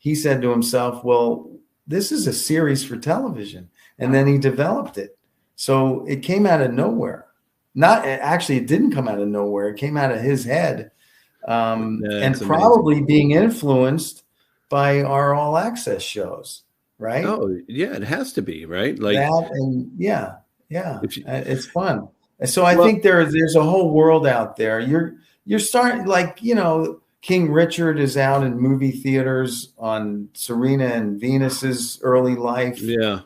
to himself, well, this is a series for television. And then he developed it. So it came out of nowhere. It didn't come out of nowhere. It came out of his head. And probably being influenced by our All Access shows. Right? Oh, yeah, it has to be, right? Like that, and it's fun. And so I think there's a whole world out there. You're starting, like, King Richard is out in movie theaters on Serena and Venus's early life. Yeah.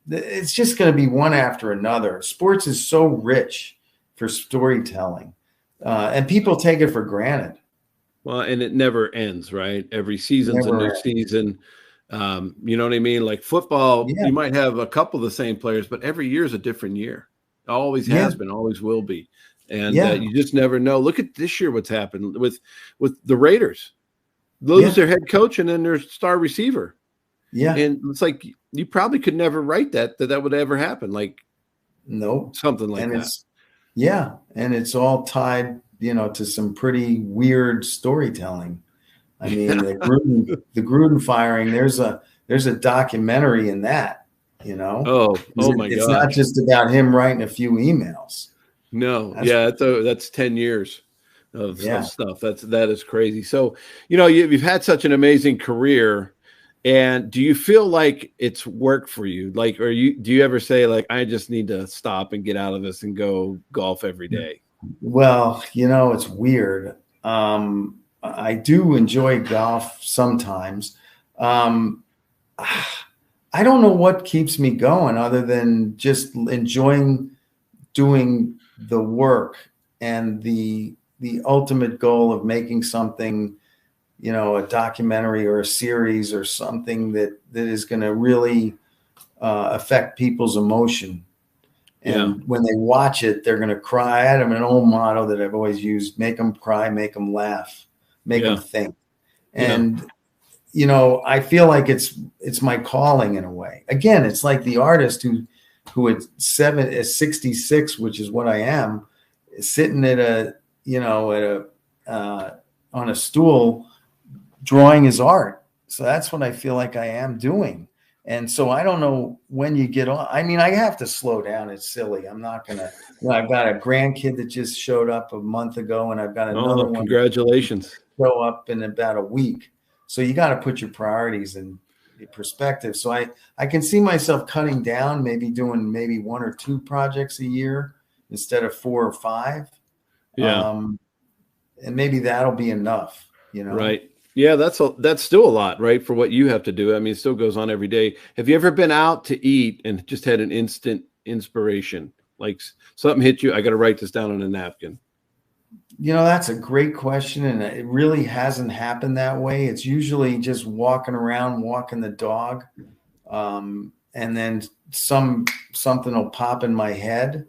It's just going to be one after another. Sports is so rich for storytelling, and people take it for granted. Well, and it never ends, right? Every season's a new season. You know what I mean? Like football, you might have a couple of the same players, but every year is a different year. It always has been, always will be. And you just never know. Look at this year, what's happened with the Raiders. Lose their head coach and then their star receiver. Yeah. And it's like, you probably could never write that would ever happen. Like, nope. Something like that. Yeah. And it's all tied, to some pretty weird storytelling. I mean, the Gruden firing, there's a documentary in that, Oh my God. It's not just about him writing a few emails. No. That's 10 years of stuff. That is crazy. So, you've had such an amazing career, and do you feel like it's work for you? Like, do you ever say like, I just need to stop and get out of this and go golf every day? Well, it's weird. I do enjoy golf sometimes. I don't know what keeps me going other than just enjoying doing the work and the ultimate goal of making something, a documentary or a series or something that is going to really affect people's emotion. And when they watch it, they're going to cry. I have an old motto that I've always used: make them cry, make them laugh, make them think. And, I feel like it's my calling in a way. Again, it's like the artist who at 66, which is what I am, is sitting on a stool drawing his art. So that's what I feel like I am doing. And so I don't know when you get on. I mean, I have to slow down. It's silly. I'm not going to. I've got a grandkid that just showed up a month ago, and I've got another one. Congratulations. Show up in about a week. So you got to put your priorities in perspective. So I can see myself cutting down, maybe doing 1 or 2 projects a year instead of 4 or 5. Yeah. And maybe that'll be enough, Right. Yeah, that's still a lot, right, for what you have to do. I mean, it still goes on every day. Have you ever been out to eat and just had an instant inspiration? Like something hit you, I got to write this down on a napkin. That's a great question, and it really hasn't happened that way. It's usually just walking around, walking the dog, and then something will pop in my head,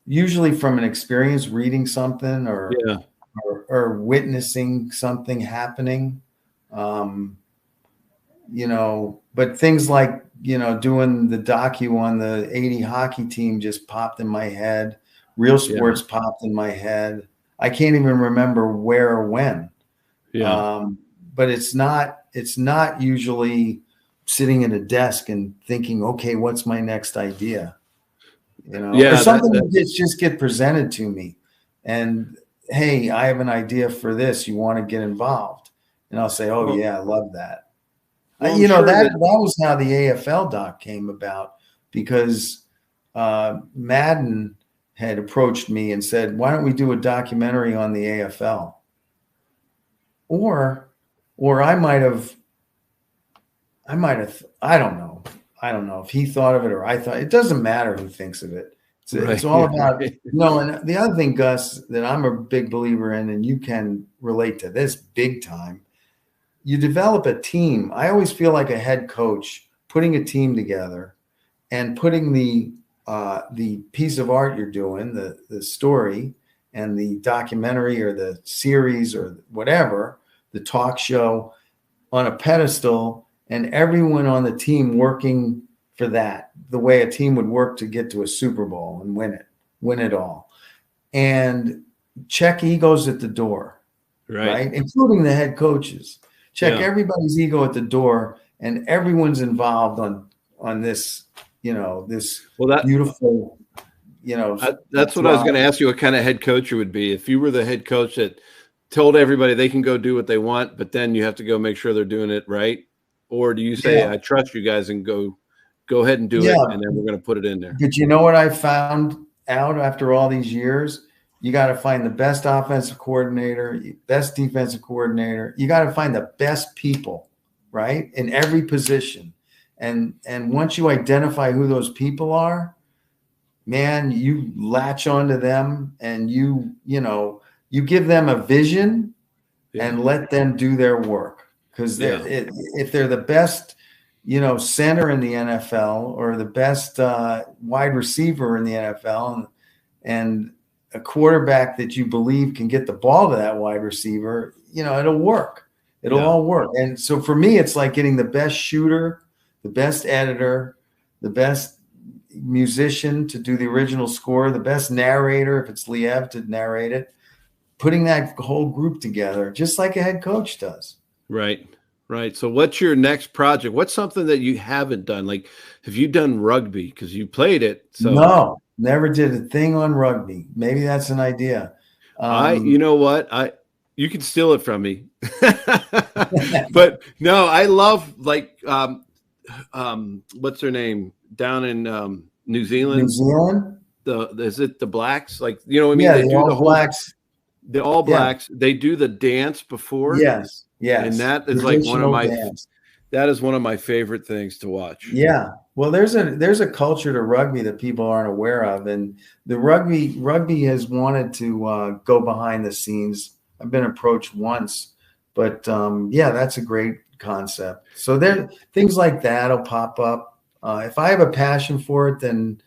usually from an experience, reading something or witnessing something happening. But things like, doing the docu on the 80 hockey team just popped in my head. Real Sports popped in my head. I can't even remember where or when. But it's not usually sitting at a desk and thinking, okay, what's my next idea? Or something that just get presented to me. And hey, I have an idea for this. You want to get involved? And I'll say, oh, yeah, I love that. Well, that was how the AFL doc came about, because Madden had approached me and said, why don't we do a documentary on the AFL? Or I might have, I don't know if he thought of it or I thought. It doesn't matter who thinks of it. It's all about, and the other thing, Gus, that I'm a big believer in, and you can relate to this big time, you develop a team. I always feel like a head coach putting a team together and putting the piece of art you're doing, the story and the documentary or the series or whatever, the talk show, on a pedestal, and everyone on the team working for that, the way a team would work to get to a Super Bowl and win it all. And check egos at the door, right? Including the head coaches. Check everybody's ego at the door, and everyone's involved on this, this beautiful, that's what I was going to ask you, what kind of head coach you would be. If you were the head coach that told everybody they can go do what they want, but then you have to go make sure they're doing it right. Or do you say, I trust you guys and go ahead and do it, and then we're going to put it in there? But you know what I found out after all these years? You got to find the best offensive coordinator, best defensive coordinator. You got to find the best people, right, in every position. And once you identify who those people are, man, you latch onto them, and you give them a vision and let them do their work. Because if they're the best, center in the NFL or the best wide receiver in the NFL, and a quarterback that you believe can get the ball to that wide receiver, it'll work. It'll all work. And so for me, it's like getting the best shooter, the best editor, the best musician to do the original score, the best narrator, if it's Liev, to narrate it, putting that whole group together, just like a head coach does. Right. Right. So what's your next project? What's something that you haven't done? Like, have you done rugby? Because you played it. So no, never did a thing on rugby. Maybe that's an idea. You know what? You can steal it from me. But no, I love like what's their name down in New Zealand? New Zealand? Is it the Blacks? Like, you know what I mean? Yeah, they do All Blacks. The All Blacks. Yeah. They do the dance before. Yes. And that is like one of my that is one of my favorite things to watch. Yeah. Well, there's a culture to rugby that people aren't aware of, and the rugby has wanted to go behind the scenes. I've been approached once, but yeah, that's a great concept. So there, things like that'll pop up. If I have a passion for it, then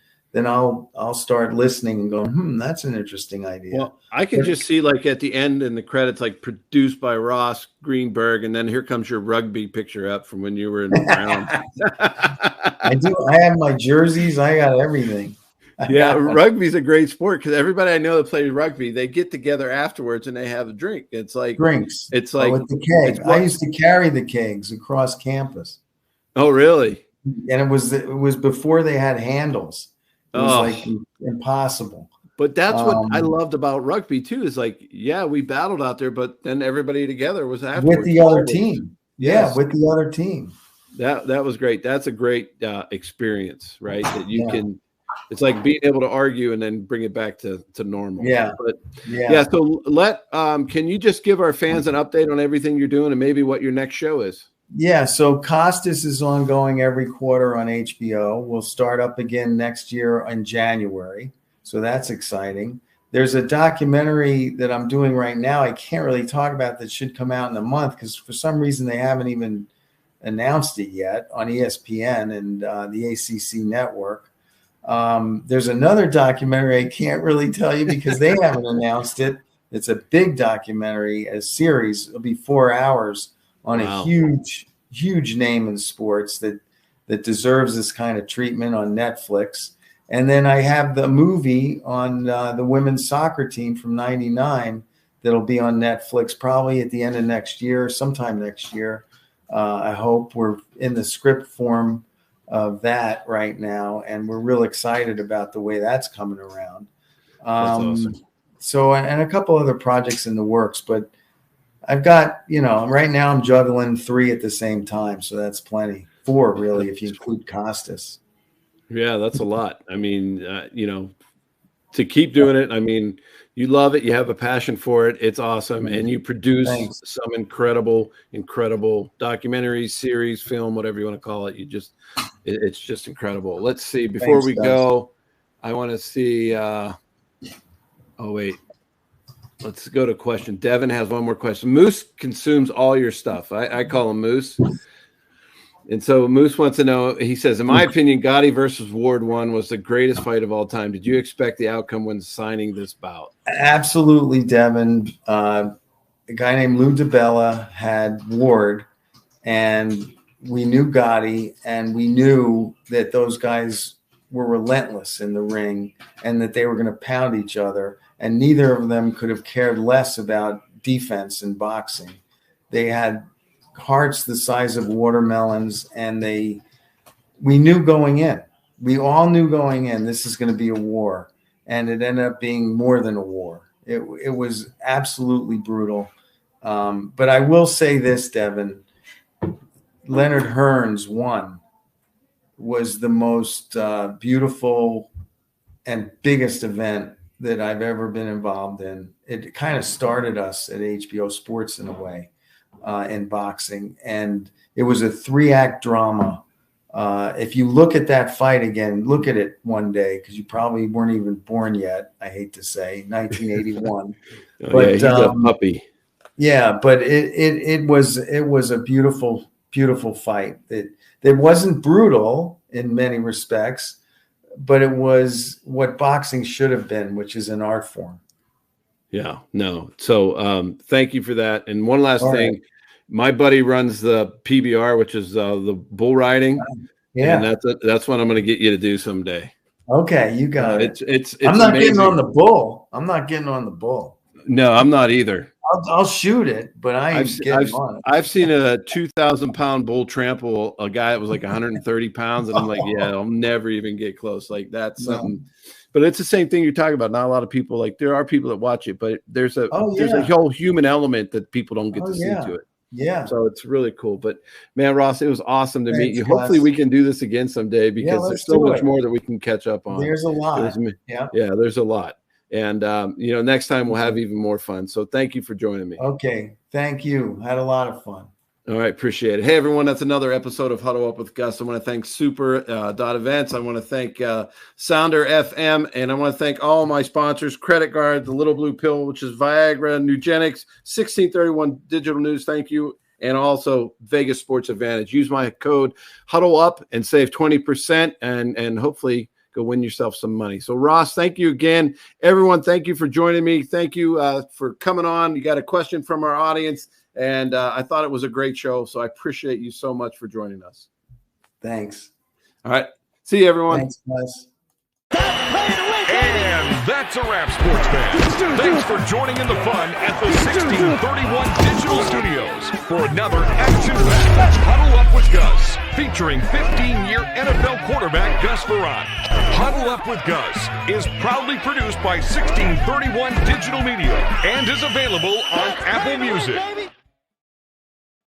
I'll start listening and going, that's an interesting idea. Well, I can just see like at the end in the credits, like produced by Ross Greenburg, and then here comes your rugby picture up from when you were in Brown. I do. I have my jerseys. I got everything. Yeah, rugby's a great sport because everybody I know that plays rugby, they get together afterwards and they have a drink. It's like drinks. It's like with the keg. I used to carry the kegs across campus. Oh, really? And it was before they had handles. It was like impossible. But that's what I loved about rugby too. Is like, yeah, we battled out there, but then everybody together was afterwards. With the other team. Yes. Yeah, with the other team. That was great. That's a great experience, right? That you can. It's like being able to argue and then bring it back to normal. Yeah. But yeah. So can you just give our fans an update on everything you're doing and maybe what your next show is? Yeah, so Costas is ongoing every quarter on HBO. We'll start up again next year in January. So that's exciting. There's a documentary that I'm doing right now. I can't really talk about that should come out in a month because for some reason they haven't even announced it yet on ESPN and the ACC network. There's another documentary I can't really tell you because they haven't announced it. It's a big documentary, a series. It'll be 4 hours on a huge name in sports that deserves this kind of treatment on Netflix. And then I have the movie on the women's soccer team from '99 that'll be on Netflix probably at the end of next year, sometime next year. I hope. We're in the script form of that right now, and we're real excited about the way that's coming around. That's awesome. So, and a couple other projects in the works, but I've got, right now I'm juggling 3 at the same time. So that's plenty. 4 really, if you include Costas. Yeah, that's a lot. I mean, to keep doing it, I mean, you love it. You have a passion for it. It's awesome. And you produce some incredible documentaries, series, film, whatever you want to call it. It's just incredible. Let's see. Before we go, I want to see, let's go to question. Devin has one more question. Moose consumes all your stuff. I call him Moose. And so Moose wants to know, he says, in my opinion, Gotti versus Ward 1 was the greatest fight of all time. Did you expect the outcome when signing this bout? Absolutely, Devin. A guy named Lou DiBella had Ward, and we knew Gotti, and we knew that those guys were relentless in the ring and that they were going to pound each other. And neither of them could have cared less about defense in boxing. They had hearts the size of watermelons, and we knew going in. We all knew going in this is going to be a war, and it ended up being more than a war. It was absolutely brutal. But I will say this, Devin, Leonard Hearns 1 was the most beautiful and biggest event that I've ever been involved in. It kind of started us at HBO Sports in a way, in boxing. And it was a 3-act drama. If you look at that fight again, look at it one day, because you probably weren't even born yet, I hate to say, 1981. But he's a puppy. Yeah, but it was a beautiful, beautiful fight. It wasn't brutal in many respects, but it was what boxing should have been, which is an art form. Yeah, no. So thank you for that. And one last thing, my buddy runs the PBR, which is the bull riding. Yeah, and that's what I'm going to get you to do someday. Okay, you got it. It's I'm not amazing. getting on the bull. I'm not getting on the bull. No, I'm not either. I'll shoot it, but I've seen a 2,000-pound bull trample a guy that was like 130 pounds, and I'm like, yeah, I'll never even get close. Like that's something. But it's the same thing you're talking about. Not a lot of people, like there are people that watch it, but there's a whole human element that people don't get to see to it. Yeah. So it's really cool. But man, Ross, it was awesome to meet you. Gus. Hopefully we can do this again someday because there's so much more that we can catch up on. There's a lot. Yeah, there's a lot. And next time we'll have even more fun. So thank you for joining me. Okay. Thank you. Had a lot of fun. All right. Appreciate it. Hey, everyone. That's another episode of Huddle Up with Gus. I want to thank Super Events. I want to thank Sounder FM. And I want to thank all my sponsors, Credit Guard, the Little Blue Pill, which is Viagra, Nugenics, 1631 Digital News. Thank you. And also Vegas Sports Advantage. Use my code Huddle Up and save 20% and hopefully go win yourself some money. So Ross, thank you again. Everyone, thank you for joining me. Thank you for coming on. You got a question from our audience. And I thought it was a great show, so I appreciate you so much for joining us. Thanks. All right. See you, everyone. Thanks, guys. And that's a wrap, sports fans. Thanks for joining in the fun at the 1631 Digital Studios for another action-packed Huddle Up with Gus, featuring 15-year NFL quarterback Gus Frerotte. Huddle Up with Gus is proudly produced by 1631 Digital Media and is available on Apple Music,